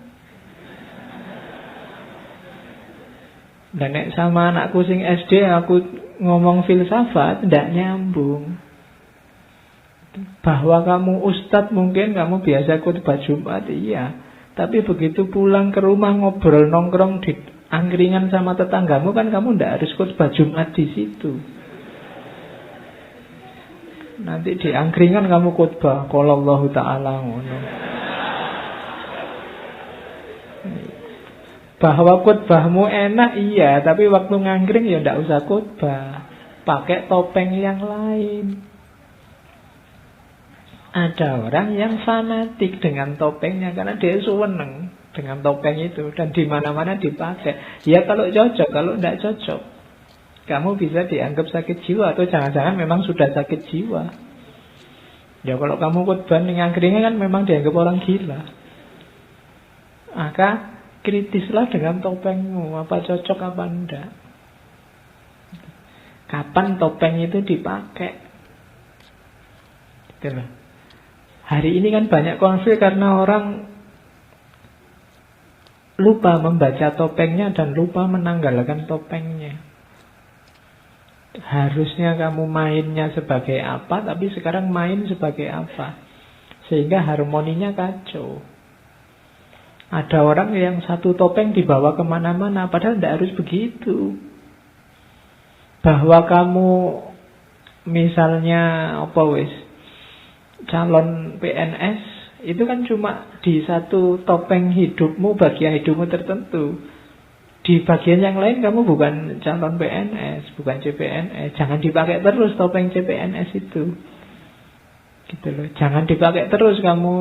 Dan sama anakku sing SD aku ngomong filsafat, tidak nyambung. Bahwa kamu ustadz mungkin kamu biasa khutbah Jumat, iya. Tapi begitu pulang ke rumah ngobrol nongkrong di angkringan sama tetanggamu, kan kamu tidak harus khutbah Jumat di situ. Nanti di angkringan kamu khutbah qala Allah Ta'ala ngono. Bahwa khutbahmu enak iya, tapi waktu ngangkring ya tidak usah khutbah. Pakai topeng yang lain. Ada orang yang fanatik dengan topengnya karena dia seneng dengan topeng itu dan di mana-mana dipakai. Ya kalau cocok, kalau tidak cocok, kamu bisa dianggap sakit jiwa atau jangan-jangan memang sudah sakit jiwa. Ya kalau kamu khutbah ning angkringan kan memang dianggap orang gila. Maka kritislah dengan topengmu, apa cocok apa enggak. Kapan topeng itu dipakai? Gitu loh. Hari ini kan banyak konflik karena orang lupa membaca topengnya dan lupa menanggalkan topengnya. Harusnya kamu mainnya sebagai apa, tapi sekarang main sebagai apa. Sehingga harmoninya kacau. Ada orang yang satu topeng dibawa kemana-mana, padahal tidak harus begitu. Bahwa kamu misalnya calon PNS, itu kan cuma di satu topeng hidupmu, bagian hidupmu tertentu. Di bagian yang lain kamu bukan calon PNS, bukan CPNS. Jangan dipakai terus topeng CPNS itu. Gitu loh. Jangan dipakai terus kamu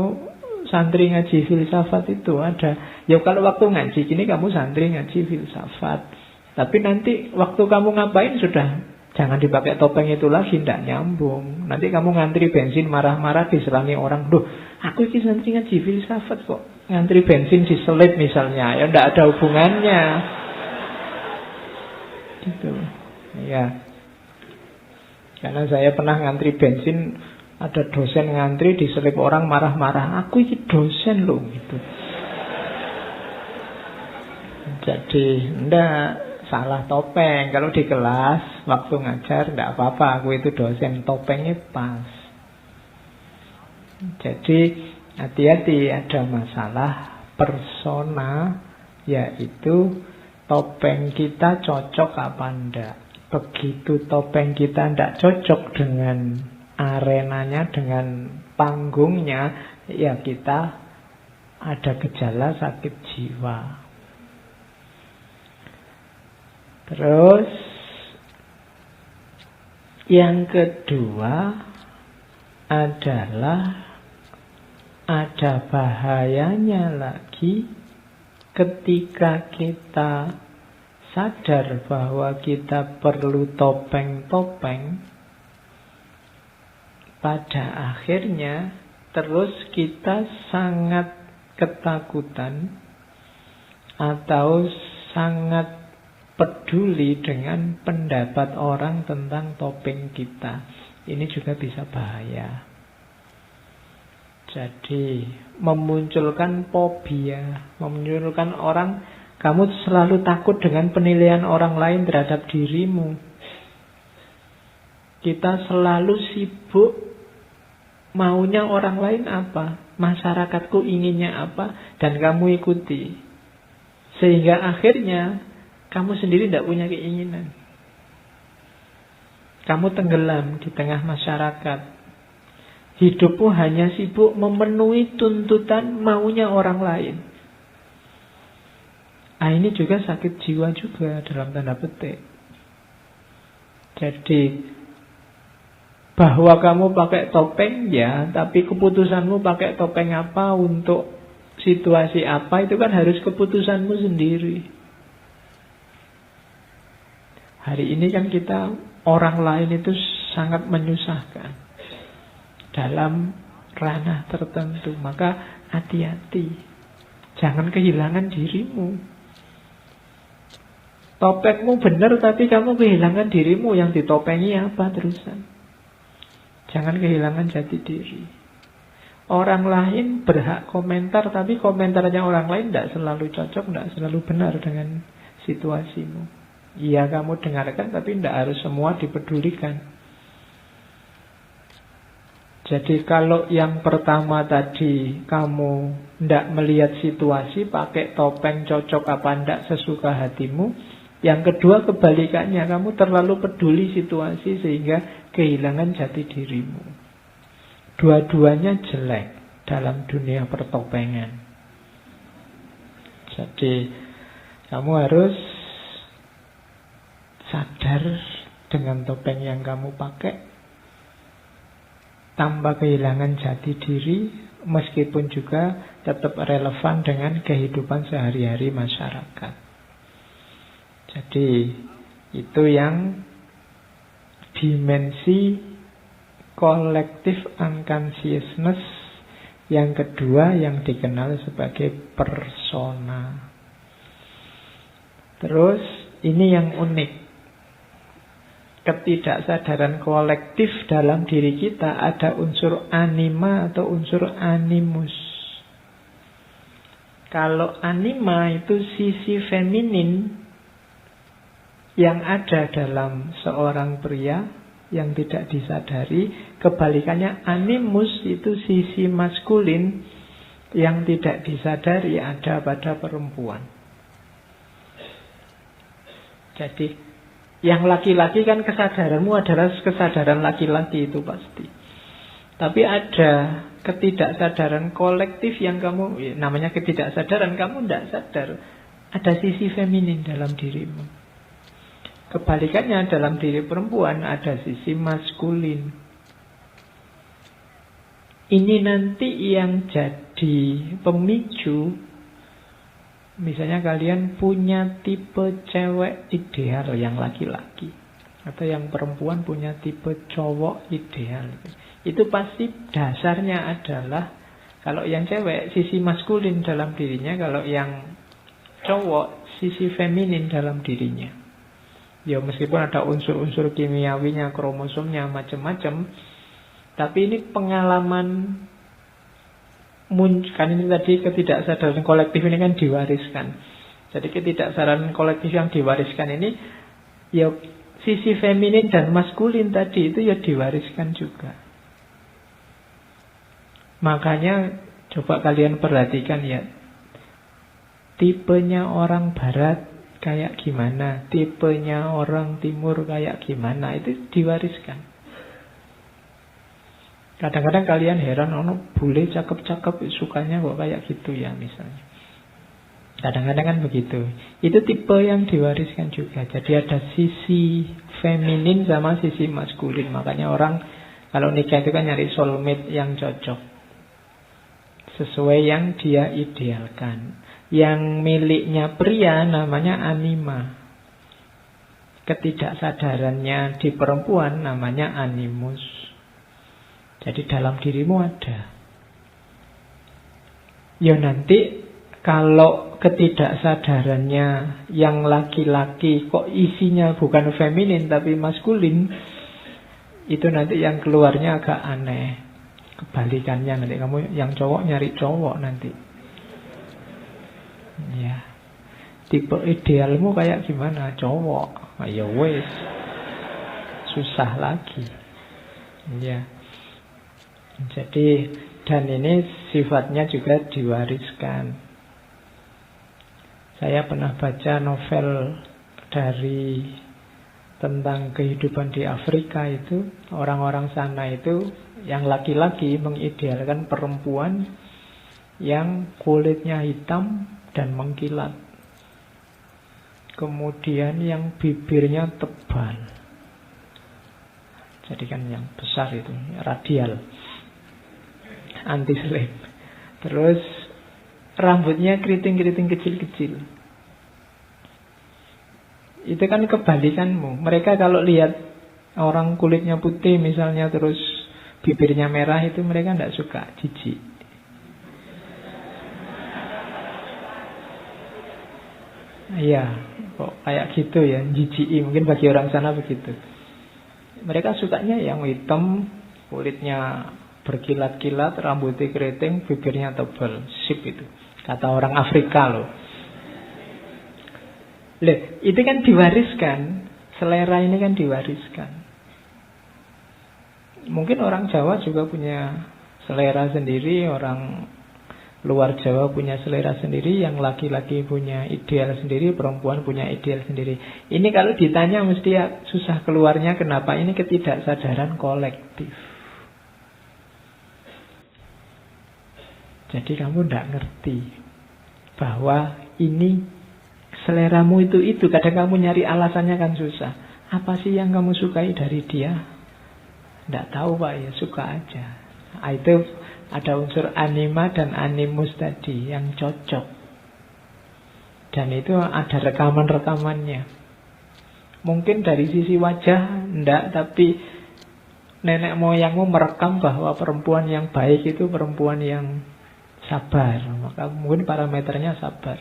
santri ngaji filsafat itu ada. Ya kalau waktu ngaji gini kamu santri ngaji filsafat. Tapi nanti waktu kamu ngapain sudah jangan dipakai topeng itu lagi, tidak nyambung. Nanti kamu ngantri bensin marah-marah diserangi orang. Duh, aku ini santri ngaji filsafat kok ngantri bensin diselip misalnya. Ya tidak ada hubungannya. Gitu. Ya. Karena saya pernah ngantri bensin, ada dosen ngantri diselip orang marah-marah. Aku ini dosen loh gitu. Jadi enggak salah topeng. Kalau di kelas waktu ngajar enggak apa-apa, aku itu dosen, topengnya pas. Jadi hati-hati, ada masalah persona, yaitu topeng kita cocok apa enggak. Begitu topeng kita enggak cocok dengan arenanya, dengan panggungnya, ya kita ada gejala sakit jiwa. Terus yang kedua adalah ada bahayanya lagi ketika kita sadar bahwa kita perlu topeng-topeng. Pada akhirnya terus kita sangat ketakutan atau sangat peduli dengan pendapat orang tentang topeng kita. Ini juga bisa bahaya. Jadi memunculkan fobia, memunculkan orang, kamu selalu takut dengan penilaian orang lain terhadap dirimu. Kita selalu sibuk maunya orang lain apa, masyarakatku inginnya apa, dan kamu ikuti. Sehingga akhirnya kamu sendiri tidak punya keinginan. Kamu tenggelam di tengah masyarakat. Hidupmu hanya sibuk memenuhi tuntutan maunya orang lain. Ini juga sakit jiwa juga dalam tanda petik. Jadi bahwa kamu pakai topeng ya, tapi keputusanmu pakai topeng apa untuk situasi apa, itu kan harus keputusanmu sendiri. Hari ini kan kita, orang lain itu sangat menyusahkan dalam ranah tertentu. Maka hati-hati, jangan kehilangan dirimu. Topengmu benar tapi kamu kehilangan dirimu, yang ditopengi apa terusan? Jangan kehilangan jati diri. Orang lain berhak komentar, tapi komentarnya orang lain tidak selalu cocok, tidak selalu benar dengan situasimu. Iya, kamu dengarkan, tapi tidak harus semua dipedulikan. Jadi kalau yang pertama tadi kamu tidak melihat situasi, pakai topeng cocok apa tidak sesuka hatimu. Yang kedua kebalikannya, kamu terlalu peduli situasi sehingga kehilangan jati dirimu. Dua-duanya jelek dalam dunia pertopengan. Jadi kamu harus sadar dengan topeng yang kamu pakai, tanpa kehilangan jati diri, meskipun juga tetap relevan dengan kehidupan sehari-hari masyarakat. Jadi itu yang dimensi collective unconsciousness yang kedua, yang dikenal sebagai persona. Terus ini yang unik, ketidaksadaran kolektif dalam diri kita ada unsur anima atau unsur animus. Kalau anima itu sisi feminin yang ada dalam seorang pria yang tidak disadari. Kebalikannya animus itu sisi maskulin yang tidak disadari ada pada perempuan. Jadi yang laki-laki kan kesadaranmu adalah kesadaran laki-laki itu pasti. Tapi ada ketidaksadaran kolektif yang kamu, namanya ketidaksadaran, kamu tidak sadar ada sisi feminin dalam dirimu. Kebalikannya dalam diri perempuan ada sisi maskulin. Ini nanti yang jadi pemicu. Misalnya kalian punya tipe cewek ideal yang laki-laki, atau yang perempuan punya tipe cowok ideal. Itu pasti dasarnya adalah, kalau yang cewek sisi maskulin dalam dirinya, kalau yang cowok sisi feminin dalam dirinya. Ya meskipun ada unsur-unsur kimiawinya, kromosomnya, macam-macam, tapi ini pengalaman kan ini tadi ketidaksadaran kolektif ini kan diwariskan. Jadi ketidaksadaran kolektif yang diwariskan ini, ya sisi feminin dan maskulin tadi itu ya diwariskan juga. Makanya coba kalian perhatikan ya, tipenya orang barat kayak gimana, tipenya orang timur kayak gimana, itu diwariskan. Kadang-kadang kalian heran, bule cakep-cakep sukanya kok kayak gitu ya misalnya. Kadang-kadang kan begitu. Itu tipe yang diwariskan juga. Jadi ada sisi feminin sama sisi maskulin. Makanya orang kalau nikah itu kan nyari soulmate yang cocok, sesuai yang dia idealkan. Yang miliknya pria namanya anima. Ketidaksadarannya di perempuan namanya animus. Jadi dalam dirimu ada. Ya nanti kalau ketidaksadarannya yang laki-laki kok isinya bukan feminin tapi maskulin, itu nanti yang keluarnya agak aneh. Kebalikannya nanti kamu yang cowok nyari cowok nanti. Ya. Tipe idealmu kayak gimana? Cowok. Ya wes. Susah lagi. Ya. Jadi, dan ini sifatnya juga diwariskan. Saya pernah baca novel dari tentang kehidupan di Afrika itu. Orang-orang sana itu yang laki-laki mengidealkan perempuan yang kulitnya hitam dan mengkilat. Kemudian yang bibirnya tebal. Jadi kan yang besar itu, radial. Anti-slave. Terus rambutnya keriting-keriting kecil-kecil. Itu kan kebalikanmu. Mereka kalau lihat orang kulitnya putih misalnya, terus bibirnya merah, itu mereka tidak suka, jijik. Iya, kok kayak gitu ya, jijik. Mungkin bagi orang sana begitu. Mereka sukanya yang hitam, kulitnya berkilat-kilat, rambutnya keriting, bibirnya tebal. Sip itu. Kata orang Afrika loh. Itu kan diwariskan. Selera ini kan diwariskan. Mungkin orang Jawa juga punya selera sendiri, orang luar Jawa punya selera sendiri, yang laki-laki punya ideal sendiri, perempuan punya ideal sendiri. Ini kalau ditanya mesti ya susah keluarnya. Kenapa? Ini ketidaksadaran kolektif. Jadi kamu tidak ngerti bahwa ini seleramu itu. Kadang kamu nyari alasannya kan susah. Apa sih yang kamu sukai dari dia? Tidak tahu Pak, ya suka aja. Itu ada unsur anima dan animus tadi yang cocok. Dan itu ada rekaman-rekamannya. Mungkin dari sisi wajah enggak, tapi nenek moyangmu merekam bahwa perempuan yang baik itu perempuan yang sabar, maka mungkin parameternya sabar.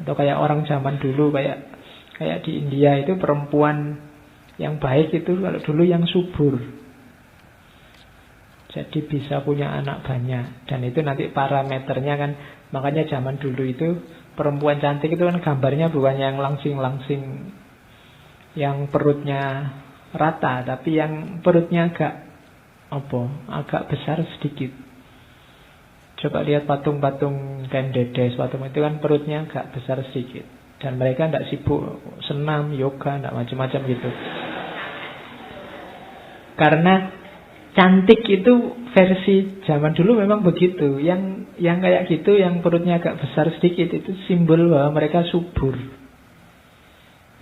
Atau kayak orang zaman dulu, kayak di India itu perempuan yang baik itu kalau dulu yang subur. Jadi bisa punya anak banyak. Dan itu nanti parameternya kan, makanya zaman dulu itu perempuan cantik itu kan gambarnya bukan yang langsing-langsing, yang perutnya rata, tapi yang perutnya agak besar sedikit. Coba lihat patung-patung Ken Dedes, patung itu kan perutnya agak besar sedikit. Dan mereka tidak sibuk senam, yoga, tidak macam-macam gitu. Karena cantik itu versi zaman dulu memang begitu. Yang kayak gitu, yang perutnya agak besar sedikit, itu simbol bahwa mereka subur,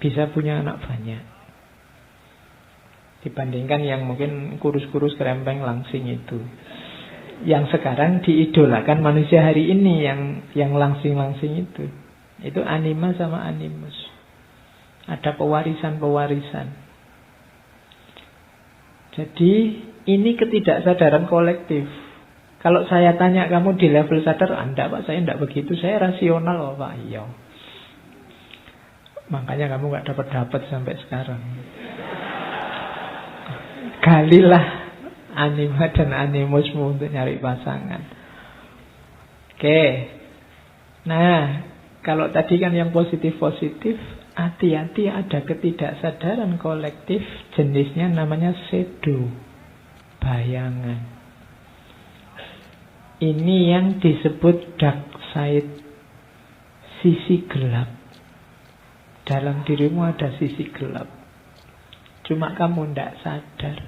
bisa punya anak banyak. Dibandingkan yang mungkin kurus-kurus, kerempeng, langsing itu. Yang sekarang diidolakan manusia hari ini, yang langsing-langsing itu. Itu anima sama animus. Ada pewarisan-pewarisan. Jadi ini ketidaksadaran kolektif. Kalau saya tanya kamu di level sadar, enggak Pak, saya enggak begitu, saya rasional loh Pak. Iya. Makanya kamu gak dapat sampai sekarang. Galilah anima dan animusmu untuk nyari pasangan. Oke. Nah, kalau tadi kan yang positif-positif, hati-hati ada ketidaksadaran kolektif, jenisnya namanya shadow, bayangan. Ini yang disebut dark side, sisi gelap. Dalam dirimu ada sisi gelap, cuma kamu tidak sadar.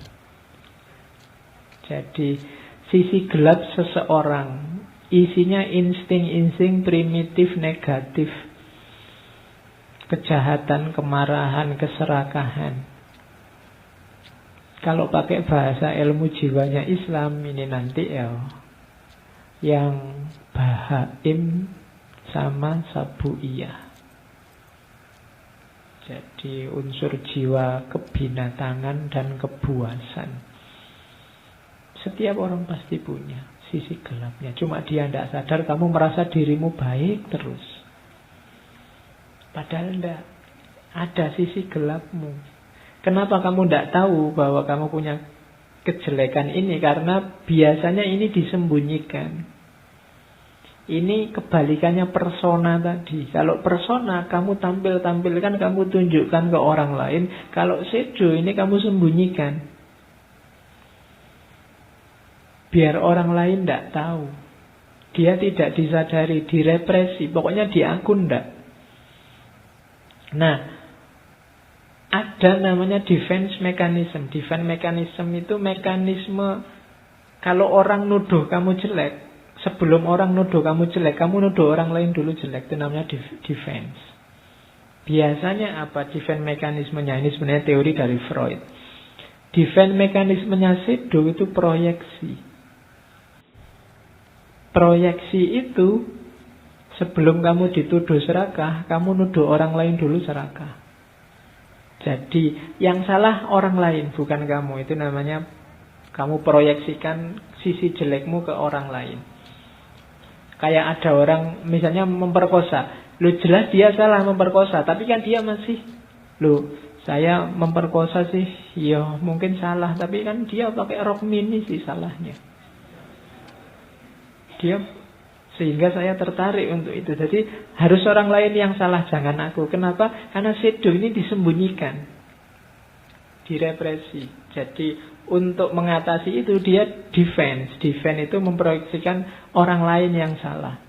Jadi sisi gelap seseorang isinya insting-insting primitif negatif, kejahatan, kemarahan, keserakahan. Kalau pakai bahasa ilmu jiwanya Islam ini nanti yang bahaim sama sabuiyah. Jadi unsur jiwa kebinatangan dan kebuasan. Setiap orang pasti punya sisi gelapnya. Cuma dia tidak sadar, kamu merasa dirimu baik terus. Padahal tidak. Ada sisi gelapmu. Kenapa kamu tidak tahu bahwa kamu punya kejelekan ini? Karena biasanya ini disembunyikan. Ini kebalikannya persona tadi. Kalau persona kamu tampilkan, kamu tunjukkan ke orang lain. Kalau shadow ini kamu sembunyikan. Biar orang lain tidak tahu. Dia tidak disadari, direpresi. Pokoknya diakun tidak. Nah, ada namanya defense mechanism. Defense mechanism itu mekanisme kalau orang nuduh kamu jelek. Sebelum orang nuduh kamu jelek, kamu nuduh orang lain dulu jelek. Itu namanya defense. Biasanya apa defense mekanismenya? Ini sebenarnya teori dari Freud. Defense mekanismenya shadow itu proyeksi. Proyeksi itu sebelum kamu dituduh serakah, kamu nuduh orang lain dulu serakah. Jadi yang salah orang lain, bukan kamu. Itu namanya kamu proyeksikan sisi jelekmu ke orang lain. Kayak ada orang misalnya memperkosa. Loh jelas dia salah memperkosa, tapi kan dia masih, loh saya memperkosa sih, ya mungkin salah, tapi kan dia pakai rok mini sih salahnya. Dia, sehingga saya tertarik untuk itu. Jadi harus orang lain yang salah, jangan aku. Kenapa? Karena shadow ini disembunyikan, direpresi. Jadi untuk mengatasi itu dia defense. Defense itu memproyeksikan orang lain yang salah.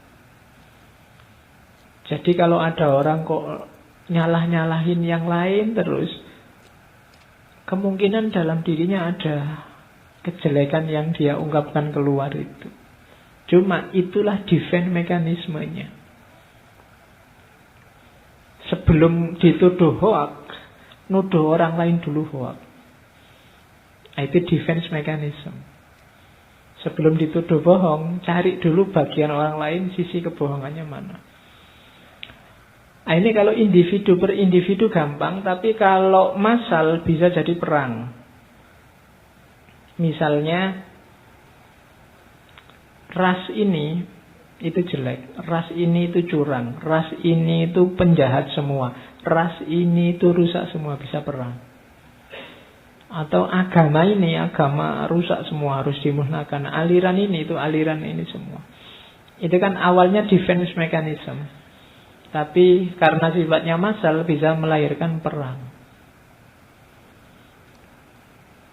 Jadi kalau ada orang kok nyalah-nyalahin yang lain terus, kemungkinan dalam dirinya ada kejelekan yang dia ungkapkan keluar itu. Cuma itulah defense mekanismenya. Sebelum dituduh hoax, nuduh orang lain dulu hoax. Itu defense mechanism. Sebelum dituduh bohong, cari dulu bagian orang lain, sisi kebohongannya mana. Nah, ini kalau individu per individu gampang, tapi kalau massal bisa jadi perang. Misalnya, ras ini itu jelek, ras ini itu curang, ras ini itu penjahat semua, ras ini itu rusak semua, bisa perang. Atau agama ini, agama rusak semua, harus dimusnahkan. Aliran ini, itu aliran ini semua. Itu kan awalnya defense mechanism. Tapi karena sifatnya massal bisa melahirkan perang.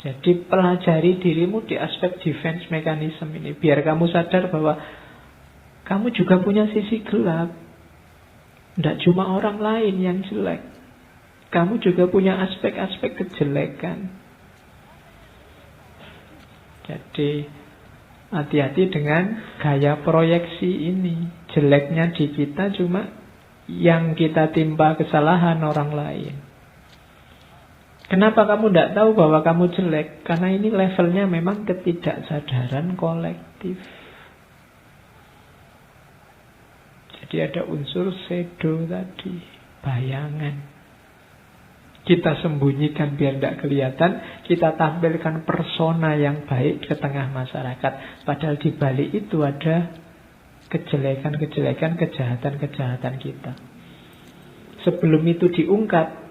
Jadi pelajari dirimu di aspek defense mechanism ini. Biar kamu sadar bahwa kamu juga punya sisi gelap. Tidak cuma orang lain yang jelek. Kamu juga punya aspek-aspek kejelekan. Jadi hati-hati dengan gaya proyeksi ini. Jeleknya di kita cuma yang kita timpa kesalahan orang lain. Kenapa kamu tidak tahu bahwa kamu jelek? Karena ini levelnya memang ketidaksadaran kolektif. Jadi ada unsur shadow tadi, bayangan. Kita sembunyikan biar tidak kelihatan. Kita tampilkan persona yang baik ke tengah masyarakat. Padahal di balik itu ada kejelekan-kejelekan, kejahatan-kejahatan kita. Sebelum itu diungkap,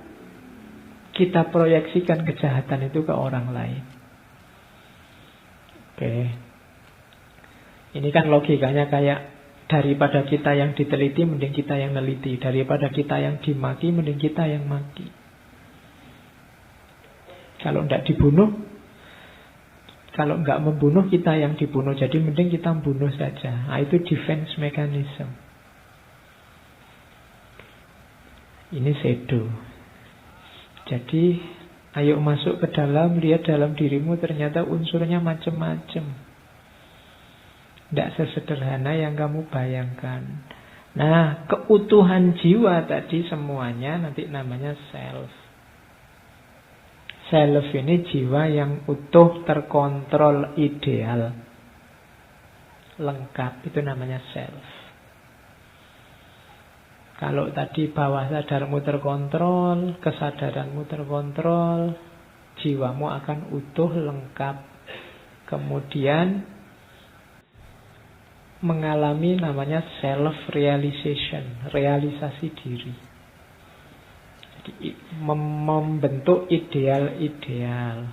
kita proyeksikan kejahatan itu ke orang lain. Oke. Ini kan logikanya kayak daripada kita yang diteliti, mending kita yang neliti. Daripada kita yang dimaki, mending kita yang maki. Kalau tidak dibunuh, kalau nggak membunuh, kita yang dibunuh. Jadi mending kita membunuh saja. Nah, itu defense mechanism. Ini shadow. Jadi ayo masuk ke dalam, lihat dalam dirimu ternyata unsurnya macam-macam. Tidak sesederhana yang kamu bayangkan. Nah, keutuhan jiwa tadi semuanya nanti namanya self. Self ini jiwa yang utuh, terkontrol, ideal, lengkap. Itu namanya self. Kalau tadi bawah sadarmu terkontrol, kesadaranmu terkontrol, jiwamu akan utuh, lengkap. Kemudian mengalami namanya self-realization, realisasi diri. Jadi membentuk ideal-ideal.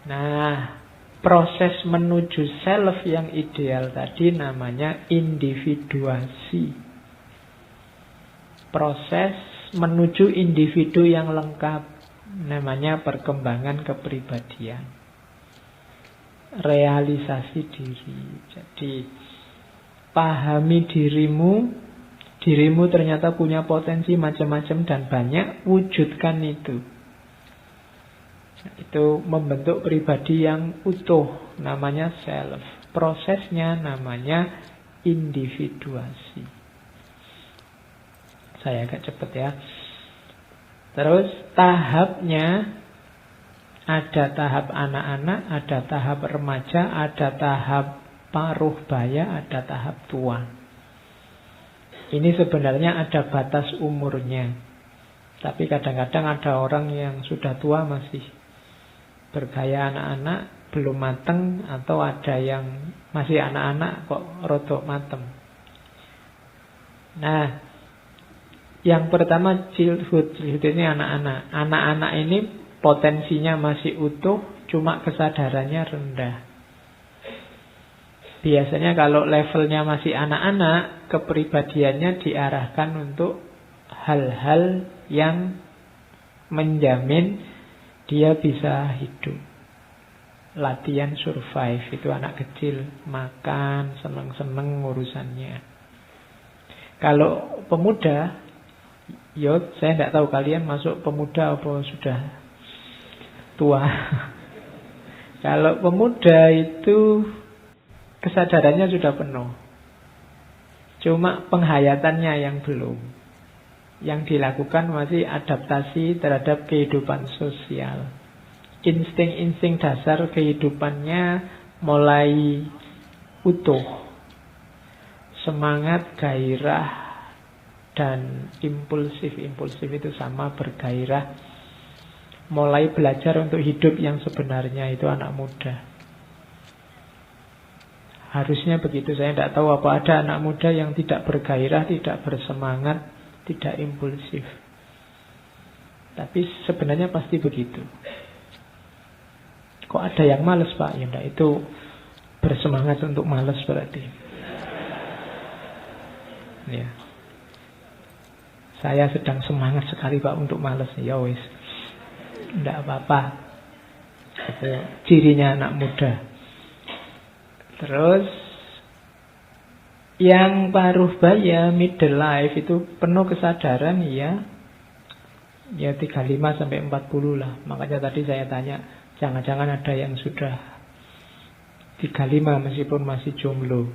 Nah, proses menuju self yang ideal tadi namanya individuasi. Proses menuju individu yang lengkap namanya perkembangan kepribadian. Realisasi diri. Jadi pahami dirimu. Dirimu ternyata punya potensi macam-macam dan banyak. Wujudkan itu. Itu membentuk pribadi yang utuh. Namanya self. Prosesnya namanya individuasi. Saya agak cepat ya. Terus tahapnya, ada tahap anak-anak, ada tahap remaja, ada tahap paruh baya, ada tahap tua. Ini sebenarnya ada batas umurnya. Tapi kadang-kadang ada orang yang sudah tua masih bergaya anak-anak, belum mateng, atau ada yang masih anak-anak kok rodok mateng. Nah, yang pertama childhood ini anak-anak. Anak-anak ini potensinya masih utuh, cuma kesadarannya rendah. Biasanya kalau levelnya masih anak-anak, kepribadiannya diarahkan untuk hal-hal yang menjamin dia bisa hidup. Latihan survive, itu anak kecil, makan, seneng-seneng urusannya. Kalau pemuda, saya tidak tahu kalian masuk pemuda apa sudah tua. Kalau pemuda itu kesadarannya sudah penuh. Cuma penghayatannya yang belum. Yang dilakukan masih adaptasi terhadap kehidupan sosial. Insting-insting dasar kehidupannya mulai utuh. Semangat, gairah, dan impulsif itu sama, bergairah. Mulai belajar untuk hidup yang sebenarnya, itu anak muda. Harusnya begitu. Saya tidak tahu apa ada anak muda yang tidak bergairah, tidak bersemangat, tidak impulsif. Tapi sebenarnya pasti begitu. Kok ada yang malas Pak? Ya enggak, itu bersemangat untuk malas berarti. Ya. Saya sedang semangat sekali Pak untuk malas. Ya wis. Enggak apa-apa. Itu cirinya anak muda. Terus yang paruh baya, middle life itu penuh kesadaran ya 35 sampai 40 lah. Makanya tadi saya tanya, jangan-jangan ada yang sudah 35 meskipun masih jomblo.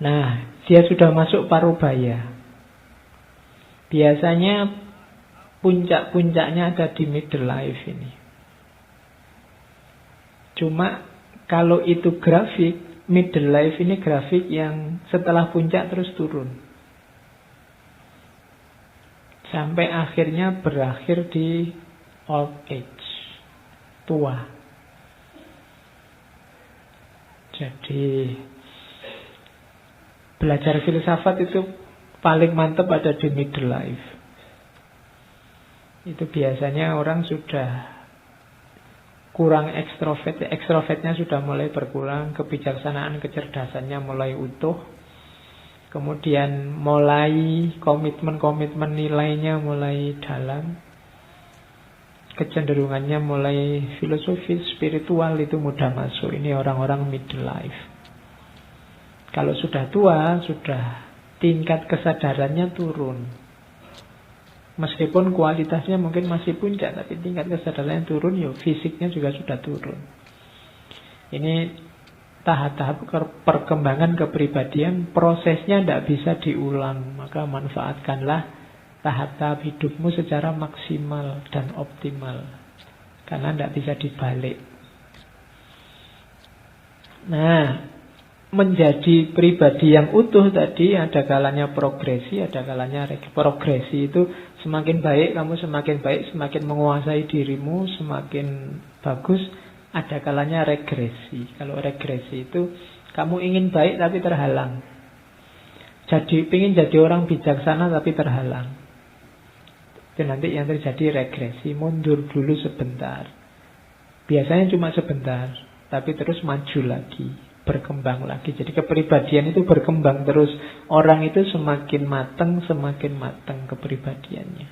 Nah, dia sudah masuk paruh baya. Biasanya puncak-puncaknya ada di middle life ini. Cuma kalau itu grafik, middle life ini grafik yang setelah puncak terus turun. Sampai akhirnya berakhir di old age, tua. Jadi belajar filsafat itu paling mantap ada di middle life. Itu biasanya orang sudah kurang ekstrovert. Ekstrovertnya sudah mulai berkurang, kebijaksanaan, kecerdasannya mulai utuh. Kemudian mulai komitmen-komitmen nilainya mulai dalam. Kecenderungannya mulai filosofis, spiritual, itu mudah masuk. Ini orang-orang middle life. Kalau sudah tua, sudah tingkat kesadarannya turun. Meskipun kualitasnya mungkin masih puncak, tapi tingkat kesadarannya turun, ya fisiknya juga sudah turun. Ini tahap-tahap perkembangan kepribadian, prosesnya tidak bisa diulang. Maka manfaatkanlah tahap-tahap hidupmu secara maksimal dan optimal. Karena tidak bisa dibalik. Nah, menjadi pribadi yang utuh tadi ada kalanya progresi, ada kalanya progresi. Itu semakin baik, kamu semakin baik, semakin menguasai dirimu, semakin bagus. Ada kalanya regresi. Kalau regresi itu kamu ingin baik tapi terhalang. Ingin jadi orang bijaksana tapi terhalang. Itu nanti yang terjadi regresi, mundur dulu sebentar. Biasanya cuma sebentar, tapi terus maju lagi, berkembang lagi. Jadi kepribadian itu berkembang terus. Orang itu semakin matang kepribadiannya.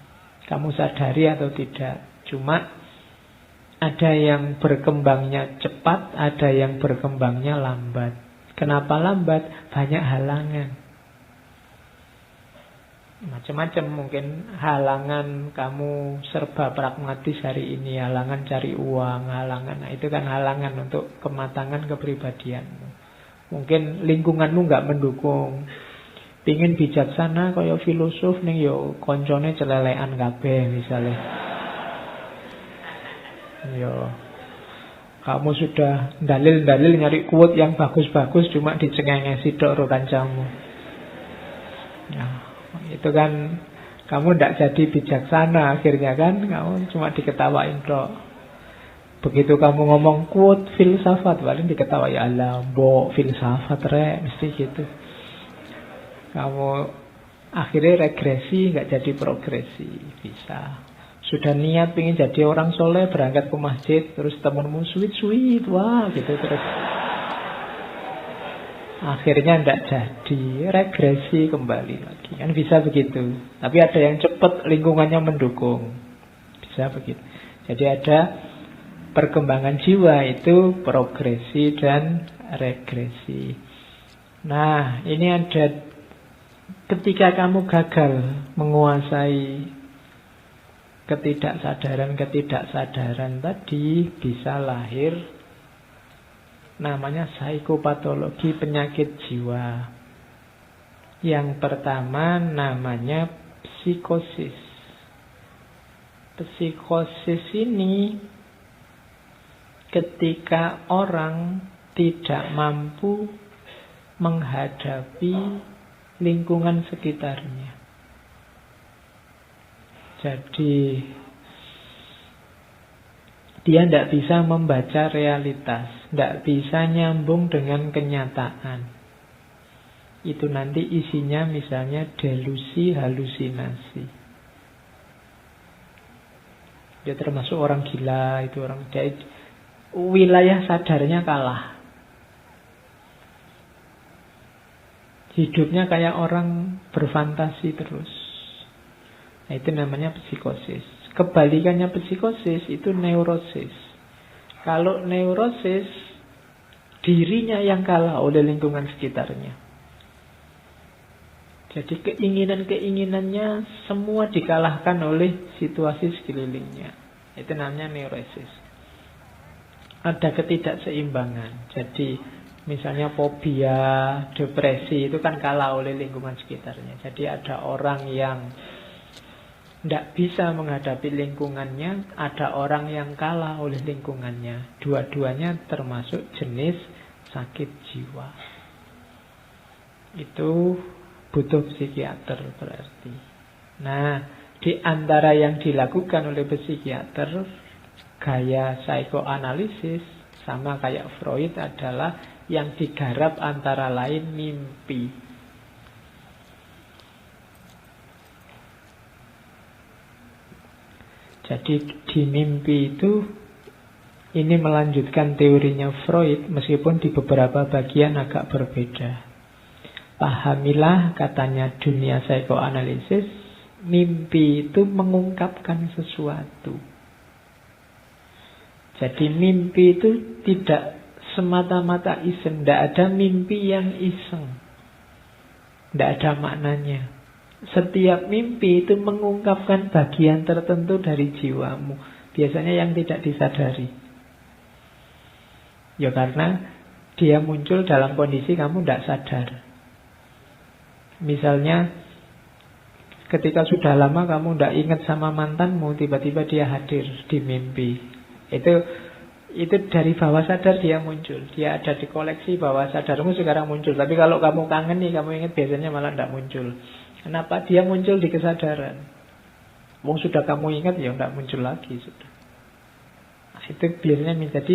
Kamu sadari atau tidak. Cuma ada yang berkembangnya cepat, ada yang berkembangnya lambat. Kenapa lambat? Banyak halangan. Macam-macam, mungkin halangan kamu serba pragmatis hari ini, halangan cari uang, halangan. Nah, itu kan halangan untuk kematangan kepribadianmu. Mungkin lingkunganmu nggak mendukung. Pingin bijaksana kaya filosof ning yo koncone celelekan kabeh misalnya. Yo kamu sudah dalil-dalil nyari quote yang bagus-bagus cuma dicengengesi tok karo kancamu. Ya, itu kan kamu tidak jadi bijaksana akhirnya kan, kamu cuma diketawain tok. Begitu kamu ngomong quote filsafat, paling diketawa, ya Allah, mbok filsafat rek, mesti gitu. Kamu akhirnya regresi, nggak jadi progresi. Bisa. Sudah niat pengen jadi orang soleh, berangkat ke masjid, terus temenmu sweet, wah gitu terus. Akhirnya tidak jadi, regresi kembali lagi. Kan bisa begitu. Tapi ada yang cepat, lingkungannya mendukung. Bisa begitu. Jadi ada perkembangan jiwa itu progresi dan regresi. Nah, ini ada ketika kamu gagal menguasai ketidaksadaran tadi, bisa lahir namanya psikopatologi, penyakit jiwa. Yang pertama namanya psikosis. Psikosis ini ketika orang tidak mampu menghadapi lingkungan sekitarnya. Jadi dia tidak bisa membaca realitas, tidak bisa nyambung dengan kenyataan. Itu nanti isinya misalnya delusi, halusinasi. Dia termasuk orang gila, itu orang dia wilayah sadarnya kalah. Hidupnya kayak orang berfantasi terus. Nah, itu namanya psikosis. Kebalikannya psikosis itu neurosis. Kalau neurosis, dirinya yang kalah oleh lingkungan sekitarnya. Jadi keinginan-keinginannya semua dikalahkan oleh situasi sekelilingnya. Itu namanya neurosis. Ada ketidakseimbangan. Jadi misalnya fobia, depresi itu kan kalah oleh lingkungan sekitarnya. Jadi ada orang yang tidak bisa menghadapi lingkungannya, ada orang yang kalah oleh lingkungannya. Dua-duanya termasuk jenis sakit jiwa. Itu butuh psikiater berarti. Nah, di antara yang dilakukan oleh psikiater, gaya psikoanalisis sama kayak Freud adalah yang digarap antara lain mimpi. Jadi di mimpi itu, ini melanjutkan teorinya Freud, meskipun di beberapa bagian agak berbeda. Pahamilah, katanya dunia psikoanalisis, mimpi itu mengungkapkan sesuatu. Jadi mimpi itu tidak semata-mata iseng. Tidak ada mimpi yang iseng. Tidak ada maknanya. Setiap mimpi itu mengungkapkan bagian tertentu dari jiwamu. Biasanya yang tidak disadari. Ya karena dia muncul dalam kondisi kamu tidak sadar. Misalnya ketika sudah lama kamu tidak ingat sama mantanmu, tiba-tiba dia hadir di mimpi. Itu dari bawah sadar dia muncul. Dia ada di koleksi bawah sadarmu, sekarang muncul. Tapi kalau kamu kangen nih, kamu ingat, biasanya malah tidak muncul. Kenapa? Dia muncul di kesadaran. Wong sudah kamu ingat, ya tidak muncul lagi sudah. Nah, itu biasanya jadi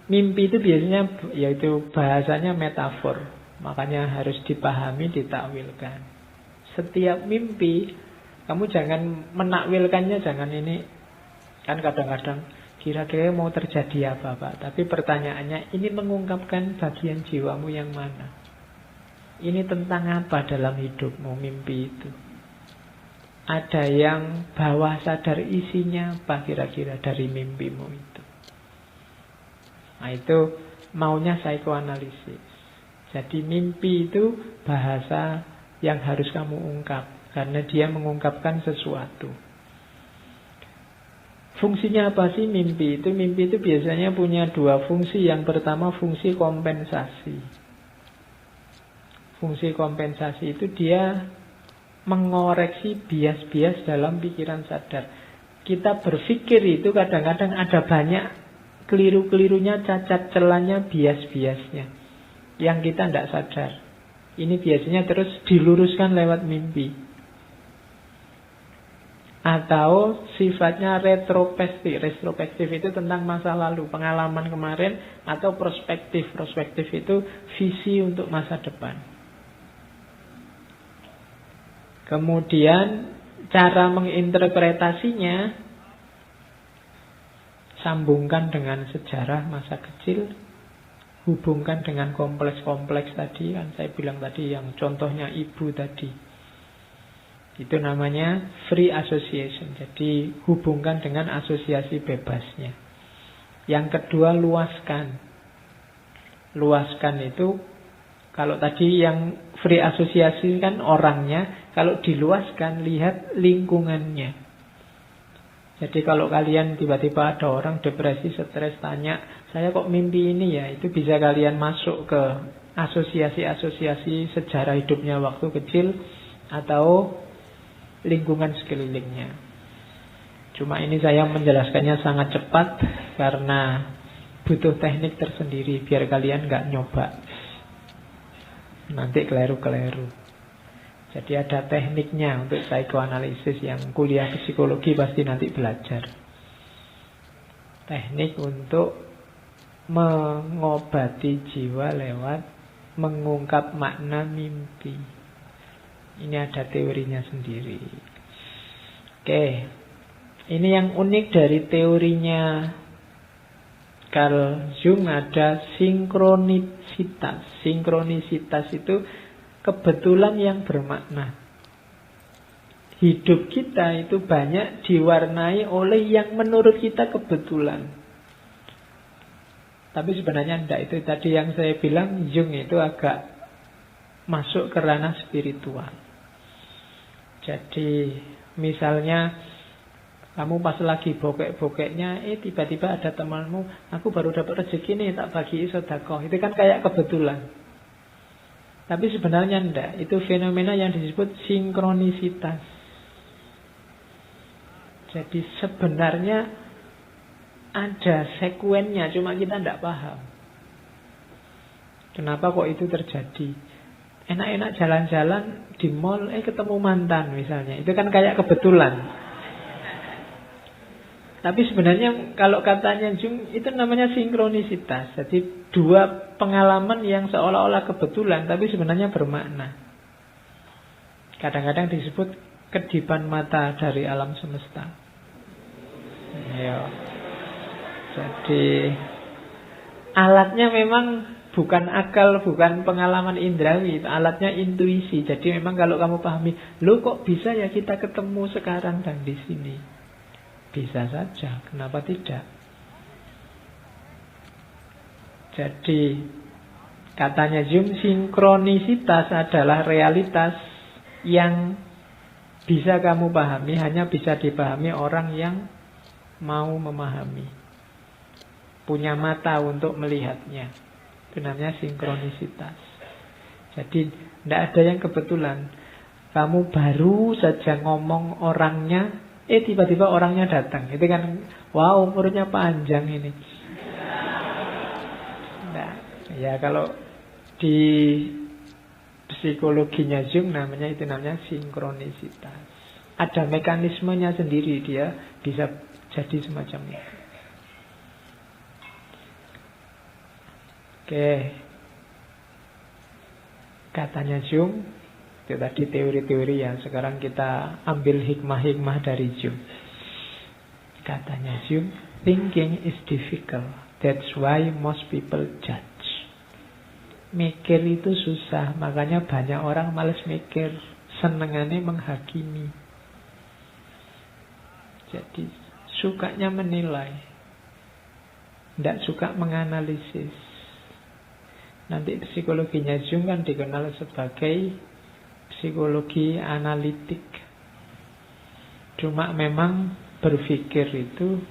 mimpi itu biasanya, yaitu bahasanya metafor. Makanya harus dipahami, ditakwilkan. Setiap mimpi, kamu jangan menakwilkannya, jangan ini. Kan kadang-kadang kira-kira mau terjadi apa, Pak? Tapi pertanyaannya, ini mengungkapkan bagian jiwamu yang mana? Ini tentang apa dalam hidupmu, mimpi itu? Ada yang bawah sadar isinya apa kira-kira dari mimpimu itu? Nah, itu maunya psikoanalisis. Jadi mimpi itu bahasa yang harus kamu ungkap, karena dia mengungkapkan sesuatu. Fungsinya apa sih mimpi itu? Mimpi itu biasanya punya dua fungsi. Yang pertama fungsi kompensasi. Fungsi kompensasi itu dia mengoreksi bias-bias dalam pikiran sadar. Kita berpikir itu kadang-kadang ada banyak keliru-kelirunya, cacat celahnya, bias-biasnya yang kita tidak sadar. Ini biasanya terus diluruskan lewat mimpi. Atau sifatnya retrospektif. Retrospektif itu tentang masa lalu, pengalaman kemarin. Atau prospektif. Prospektif itu visi untuk masa depan. Kemudian cara menginterpretasinya, sambungkan dengan sejarah masa kecil, hubungkan dengan kompleks-kompleks tadi. Kan saya bilang tadi yang contohnya ibu tadi. Itu namanya free association. Jadi hubungkan dengan asosiasi bebasnya. Yang kedua, luaskan. Luaskan itu, kalau tadi yang free associasi kan orangnya, kalau diluaskan lihat lingkungannya. Jadi kalau kalian tiba-tiba ada orang depresi, stres, tanya, saya kok mimpi ini ya, itu bisa kalian masuk ke asosiasi-asosiasi sejarah hidupnya waktu kecil atau lingkungan sekelilingnya. Cuma ini saya menjelaskannya sangat cepat karena butuh teknik tersendiri biar kalian nggak nyoba nanti keliru-keliru. Jadi ada tekniknya untuk psikoanalisis. Yang kuliah psikologi pasti nanti belajar teknik untuk mengobati jiwa lewat mengungkap makna mimpi. Ini ada teorinya sendiri. Oke. Ini yang unik dari teorinya Carl Jung ada sinkronisitas. Sinkronisitas itu kebetulan yang bermakna. Hidup kita itu banyak diwarnai oleh yang menurut kita kebetulan. Tapi sebenarnya tidak. Itu tadi yang saya bilang, Jung itu agak masuk ke ranah spiritual. Jadi misalnya kamu pas lagi bokek-bokeknya, tiba-tiba ada temanmu, aku baru dapat rezeki nih, tak bagi sedekah. Itu kan kayak kebetulan. Tapi sebenarnya enggak. Itu fenomena yang disebut sinkronisitas. Jadi sebenarnya ada sekuennya, cuma kita enggak paham. Kenapa kok itu terjadi? Enak-enak jalan-jalan di mall, ketemu mantan misalnya. Itu kan kayak kebetulan. Tapi sebenarnya kalau katanya Jung, itu namanya sinkronisitas. Jadi dua pengalaman yang seolah-olah kebetulan, tapi sebenarnya bermakna. Kadang-kadang disebut kedipan mata dari alam semesta. Ya. Jadi alatnya memang bukan akal, bukan pengalaman indrawi. Alatnya intuisi. Jadi memang kalau kamu pahami, loh kok bisa ya kita ketemu sekarang dan di sini. Bisa saja, kenapa tidak? Jadi katanya Jung, sinkronisitas adalah realitas yang bisa kamu pahami, hanya bisa dipahami orang yang mau memahami, punya mata untuk melihatnya. Itu namanya sinkronisitas. Jadi tidak ada yang kebetulan. Kamu baru saja ngomong orangnya, tiba-tiba orangnya datang. Itu kan, wow, umurnya panjang ini. Nah, ya kalau di psikologinya Jung itu namanya sinkronisitas. Ada mekanismenya sendiri, dia bisa jadi semacam itu. Oke. Katanya Jung, itu tadi teori-teori ya. Sekarang kita ambil hikmah-hikmah dari Jung. Katanya Jung, thinking is difficult. That's why most people judge. Mikir itu susah, makanya banyak orang malas mikir. Senengannya menghakimi. Jadi sukanya menilai, tidak suka menganalisis. Nanti psikologinya Jung kan dikenal sebagai psikologi analitik. Cuma memang berpikir itu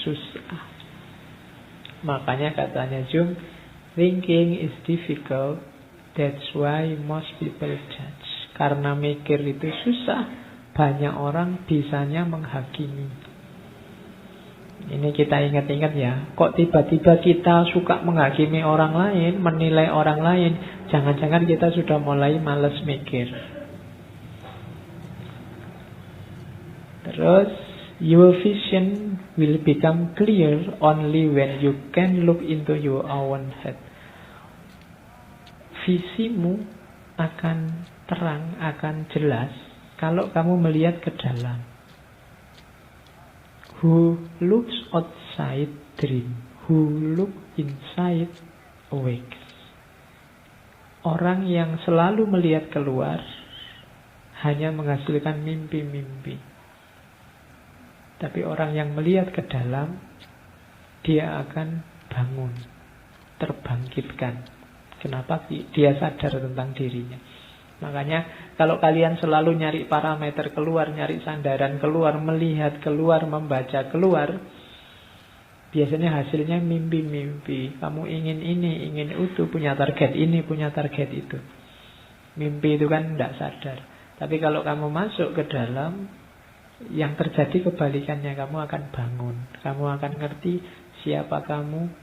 susah. Makanya katanya Jung, thinking is difficult, that's why most people judge. Karena mikir itu susah, banyak orang bisanya menghakimi. Ini kita ingat-ingat ya. Kok tiba-tiba kita suka menghakimi orang lain, menilai orang lain? Jangan-jangan kita sudah mulai malas mikir. Terus, your vision will become clear only when you can look into your own head. Visimu akan terang, akan jelas kalau kamu melihat ke dalam. Who looks outside dream, who look inside awakes. Orang yang selalu melihat keluar hanya menghasilkan mimpi-mimpi. Tapi orang yang melihat ke dalam, dia akan bangun, terbangkitkan. Kenapa? Dia sadar tentang dirinya. Makanya kalau kalian selalu nyari parameter keluar, nyari sandaran keluar, melihat keluar, membaca keluar, biasanya hasilnya mimpi-mimpi. Kamu ingin ini, ingin itu, punya target ini, punya target itu. Mimpi itu kan tidak sadar. Tapi kalau kamu masuk ke dalam, yang terjadi kebalikannya, kamu akan bangun. Kamu akan ngerti siapa kamu,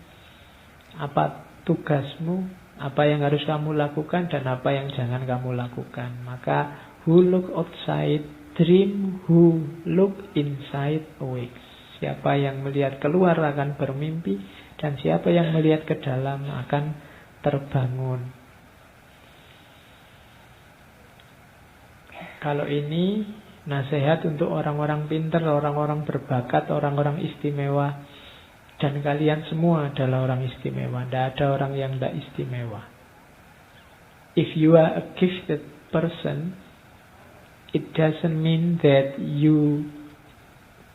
apa tugasmu, apa yang harus kamu lakukan dan apa yang jangan kamu lakukan. Maka who look outside dream, who look inside awakes. Siapa yang melihat keluar akan bermimpi, dan siapa yang melihat ke dalam akan terbangun. Kalau ini nasihat untuk orang-orang pintar, orang-orang berbakat, orang-orang istimewa. Dan kalian semua adalah orang istimewa. Tidak ada orang yang tidak istimewa. If you are a gifted person, it doesn't mean that you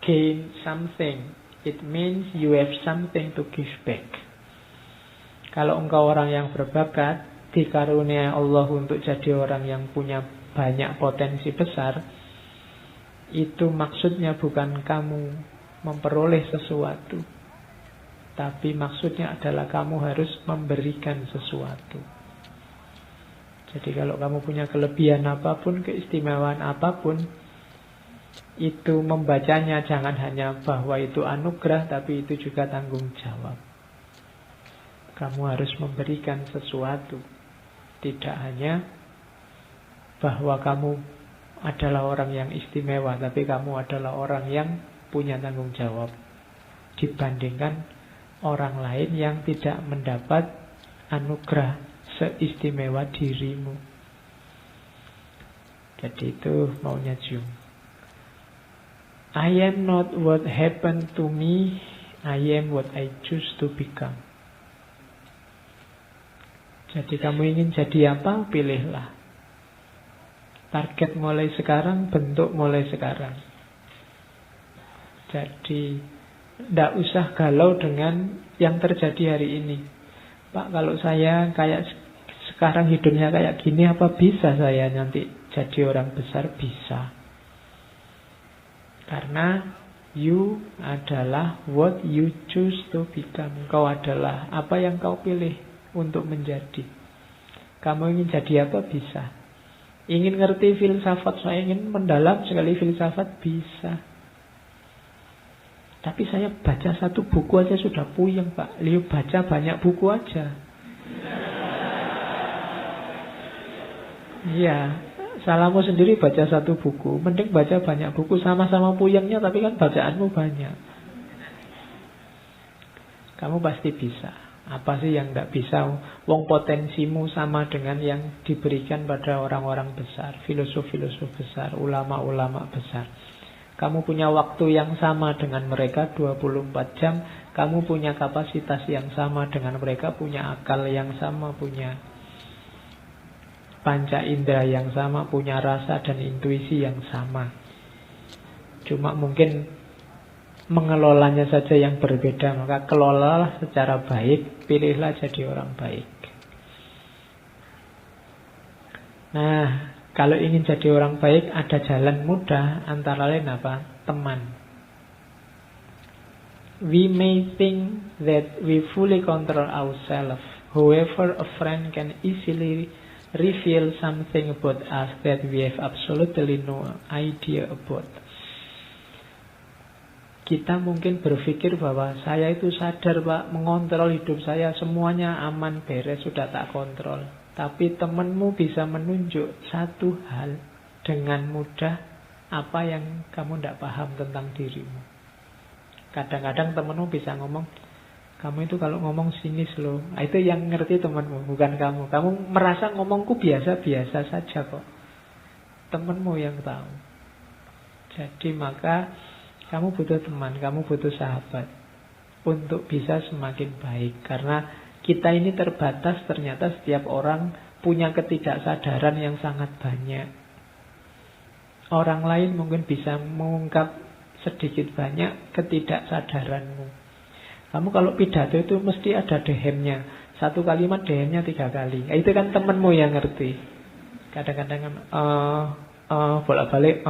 gain something. It means you have something to give back. Kalau engkau orang yang berbakat, dikarunia Allah untuk jadi orang yang punya banyak potensi besar, itu maksudnya bukan kamu memperoleh sesuatu, tapi maksudnya adalah kamu harus memberikan sesuatu. Jadi kalau kamu punya kelebihan apapun, keistimewaan apapun, itu membacanya jangan hanya bahwa itu anugerah, tapi itu juga tanggung jawab. Kamu harus memberikan sesuatu. Tidak hanya bahwa kamu adalah orang yang istimewa, tapi kamu adalah orang yang punya tanggung jawab dibandingkan orang lain yang tidak mendapat anugerah seistimewa dirimu. Jadi itu maunya Jung. I am not what happened to me, I am what I choose to become. Jadi kamu ingin jadi apa? Pilihlah. Target mulai sekarang, bentuk mulai sekarang. Jadi tidak usah galau dengan yang terjadi hari ini. Pak, kalau saya kayak sekarang hidupnya kayak gini, apa bisa saya nanti jadi orang besar? Bisa. Karena you adalah what you choose to become. Kau adalah apa yang kau pilih untuk menjadi. Kamu ingin jadi apa? Bisa. Ingin ngerti filsafat, saya ingin mendalam sekali filsafat, bisa. Tapi saya baca satu buku aja sudah puyeng, Pak. Liu baca banyak buku aja. Iya, salahmu sendiri baca satu buku. Mending baca banyak buku, sama-sama puyengnya, tapi kan bacaanmu banyak. Kamu pasti bisa. Apa sih yang tidak bisa? Wong potensimu sama dengan yang diberikan pada orang-orang besar, filosof-filosof besar, ulama-ulama besar. Kamu punya waktu yang sama dengan mereka 24 jam. Kamu punya kapasitas yang sama dengan mereka, punya akal yang sama, punya panca indera yang sama, punya rasa dan intuisi yang sama. Cuma mungkin mengelolanya saja yang berbeda. Maka kelolalah secara baik, pilihlah jadi orang baik. Nah, kalau ingin jadi orang baik, ada jalan mudah, antara lain apa? Teman. We may think that we fully control ourselves. However, a friend can easily reveal something about us that we have absolutely no idea about. Kita mungkin berpikir bahwa saya itu sadar, Pak, mengontrol hidup saya, semuanya aman, beres, sudah tak kontrol. Tapi temanmu bisa menunjuk satu hal dengan mudah apa yang kamu tidak paham tentang dirimu. Kadang-kadang temanmu bisa ngomong, kamu itu kalau ngomong sinis loh. Nah, itu yang ngerti temanmu, bukan kamu. Kamu merasa ngomongku biasa-biasa saja kok. Temanmu yang tahu. Jadi maka kamu butuh teman, kamu butuh sahabat untuk bisa semakin baik. Karena kita ini terbatas, ternyata setiap orang punya ketidaksadaran yang sangat banyak. Orang lain mungkin bisa mengungkap sedikit banyak ketidaksadaranmu. Kamu kalau pidato itu mesti ada dehemnya. Satu kalimat dehemnya 3 kali. Itu kan temanmu yang ngerti. Kadang-kadang bolak-balik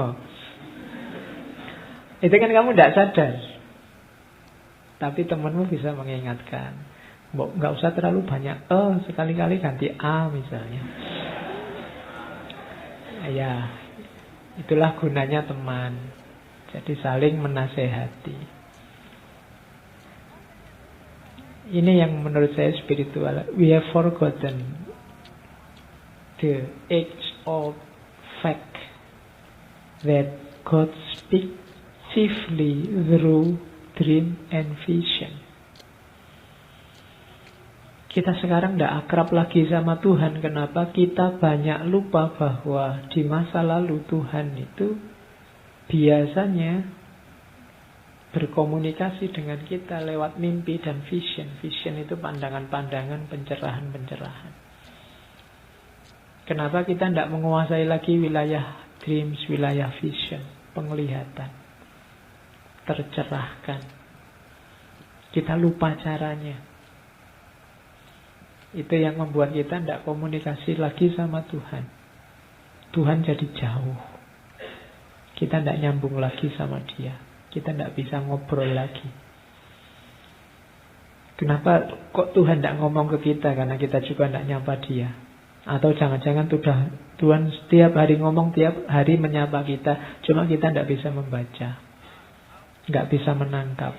itu kan kamu tidak sadar. Tapi temanmu bisa mengingatkan. Nggak usah terlalu banyak sekali-kali ganti A misalnya. Ya, itulah gunanya teman. Jadi saling menasehati. Ini yang menurut saya spiritual. We have forgotten the age-old fact that God speaks chiefly through dream and vision. Kita sekarang tidak akrab lagi sama Tuhan. Kenapa? Kita banyak lupa bahwa di masa lalu Tuhan itu biasanya berkomunikasi dengan kita lewat mimpi dan vision. Vision itu pandangan-pandangan, pencerahan-pencerahan. Kenapa kita tidak menguasai lagi wilayah dreams, wilayah vision, penglihatan, tercerahkan. Kita lupa caranya. Itu yang membuat kita tidak komunikasi lagi sama Tuhan. Tuhan jadi jauh. Kita tidak nyambung lagi sama Dia. Kita tidak bisa ngobrol lagi. Kenapa kok Tuhan tidak ngomong ke kita? Karena kita juga tidak nyapa Dia. Atau jangan-jangan Tuhan setiap hari ngomong, tiap hari menyapa kita, cuma kita tidak bisa membaca, nggak bisa menangkap.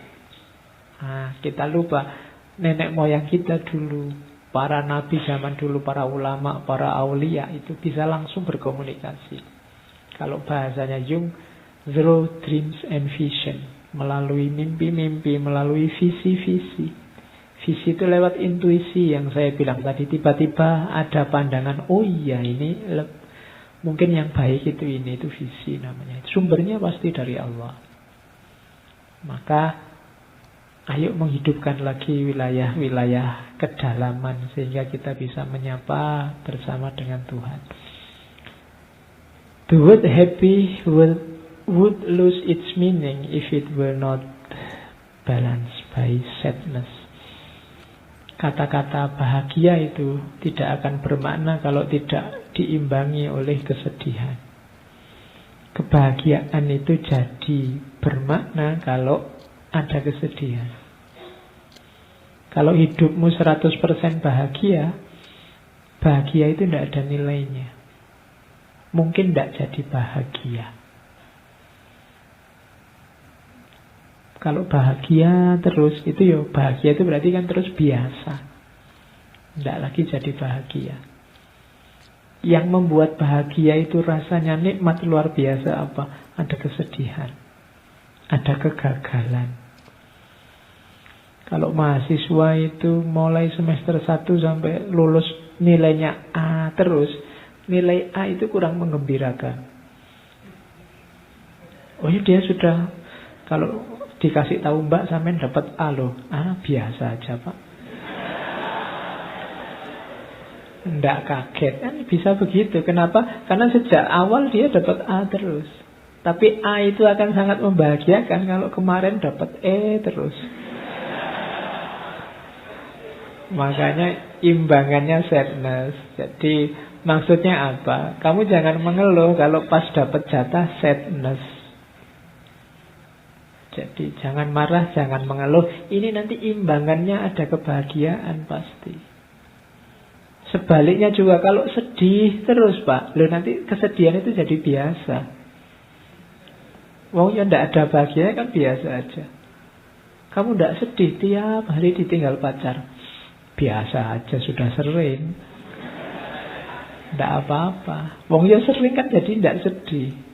Kita lupa nenek moyang kita dulu, para nabi zaman dulu, para ulama, para aulia itu bisa langsung berkomunikasi. Kalau bahasanya Jung, through dreams and vision, melalui mimpi-mimpi, melalui visi-visi. Visi itu lewat intuisi yang saya bilang tadi. Tiba-tiba ada pandangan, oh iya ini mungkin yang baik itu ini, itu visi namanya. Sumbernya pasti dari Allah. Maka ayo menghidupkan lagi wilayah-wilayah kedalaman sehingga kita bisa menyapa bersama dengan Tuhan. The word happy would lose its meaning if it were not balanced by sadness. Kata-kata bahagia itu tidak akan bermakna kalau tidak diimbangi oleh kesedihan. Kebahagiaan itu jadi bermakna kalau ada kesedihan. Kalau hidupmu 100% bahagia, bahagia itu tidak ada nilainya. Mungkin tidak jadi bahagia. Kalau bahagia terus, itu ya bahagia itu berarti kan terus biasa. Tidak lagi jadi bahagia. Yang membuat bahagia itu rasanya nikmat luar biasa apa? Ada kesedihan. Ada kegagalan. Kalau mahasiswa itu mulai semester 1 sampai lulus nilainya A terus, nilai A itu kurang menggembirakan. Oh ya dia sudah, kalau dikasih tahu Mbak sampean dapat A loh. Biasa aja Pak. Nggak kaget. Kan bisa begitu. Kenapa? Karena sejak awal dia dapat A terus. Tapi A itu akan sangat membahagiakan kalau kemarin dapat E terus. Makanya imbangannya sadness. Jadi maksudnya apa? Kamu jangan mengeluh kalau pas dapat jatah sadness. Jadi jangan marah, jangan mengeluh. Ini nanti imbangannya ada kebahagiaan pasti. Sebaliknya juga kalau sedih terus Pak, nanti kesedihan itu jadi biasa. Wong ya ndak ada bahagianya kan biasa aja. Kamu ndak sedih tiap hari ditinggal pacar, biasa aja, sudah sering. Ndak apa-apa. Wong ya sering kan jadi ndak sedih.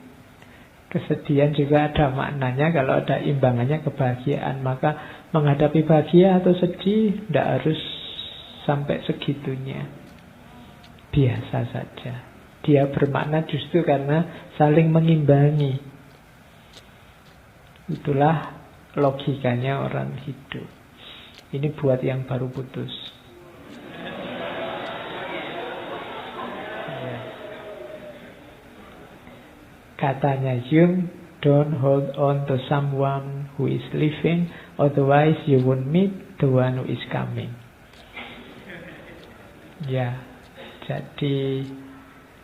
Kesedihan juga ada maknanya kalau ada imbangannya kebahagiaan. Maka menghadapi bahagia atau sedih tidak harus sampai segitunya. Biasa saja. Dia bermakna justru karena saling mengimbangi. Itulah logikanya orang hidup. Ini buat yang baru putus. Katanya Jung, don't hold on to someone who is leaving, otherwise you won't meet the one who is coming. Ya, jadi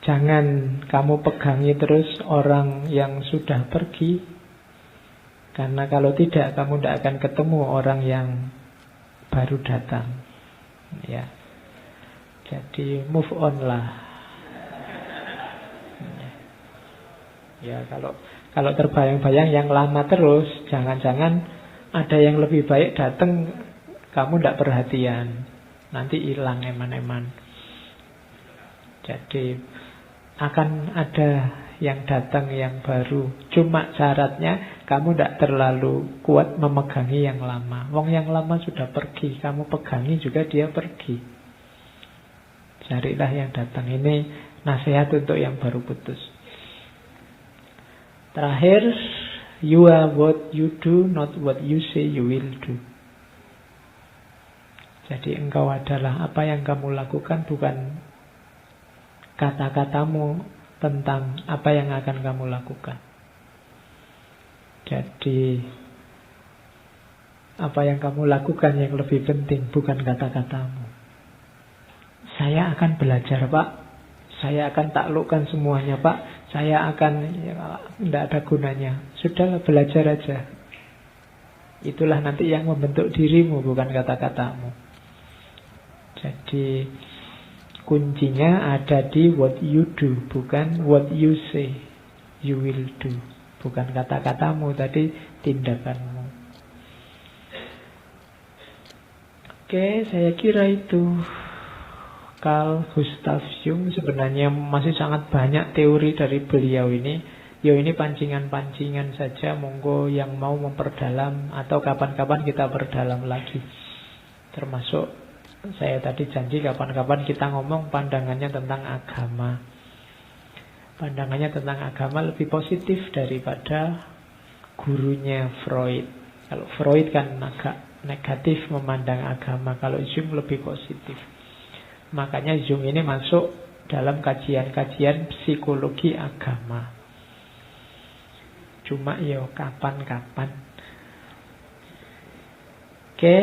jangan kamu pegangi terus orang yang sudah pergi, karena kalau tidak kamu tidak akan ketemu orang yang baru datang. Ya, jadi move on lah. Ya, kalau terbayang-bayang yang lama terus, jangan-jangan ada yang lebih baik datang, kamu tidak perhatian, nanti hilang eman-eman. Jadi akan ada yang datang yang baru. Cuma syaratnya kamu tidak terlalu kuat memegangi yang lama. Wong yang lama sudah pergi, kamu pegangi juga dia pergi. Carilah yang datang. Ini nasihat untuk yang baru putus. Terakhir, You are what you do, not what you say you will do. Jadi engkau adalah apa yang kamu lakukan, bukan kata-katamu tentang apa yang akan kamu lakukan. Jadi apa yang kamu lakukan yang lebih penting, bukan kata-katamu. Saya akan belajar, Pak. Saya akan taklukkan semuanya, Pak. Saya akan, tidak ada gunanya. Sudahlah, belajar aja. Itulah nanti yang membentuk dirimu, bukan kata-katamu. Jadi kuncinya ada di what you do, bukan what you say you will do. Bukan kata-katamu tadi, tindakanmu. Oke, saya kira itu. Carl Gustav Jung, sebenarnya masih sangat banyak teori dari beliau ini. Ya ini pancingan-pancingan saja. Monggo yang mau memperdalam atau kapan-kapan kita perdalam lagi. Termasuk saya tadi janji kapan-kapan kita ngomong pandangannya tentang agama. Pandangannya tentang agama lebih positif daripada gurunya Freud. Kalau Freud kan agak negatif memandang agama, kalau Jung lebih positif. Makanya Jung ini masuk dalam kajian-kajian psikologi agama. Cuma ya kapan-kapan. Oke,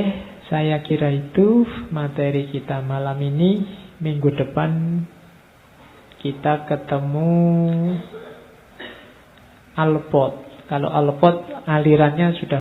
saya kira itu materi kita malam ini. Minggu depan kita ketemu Alport. Kalau Alport alirannya sudah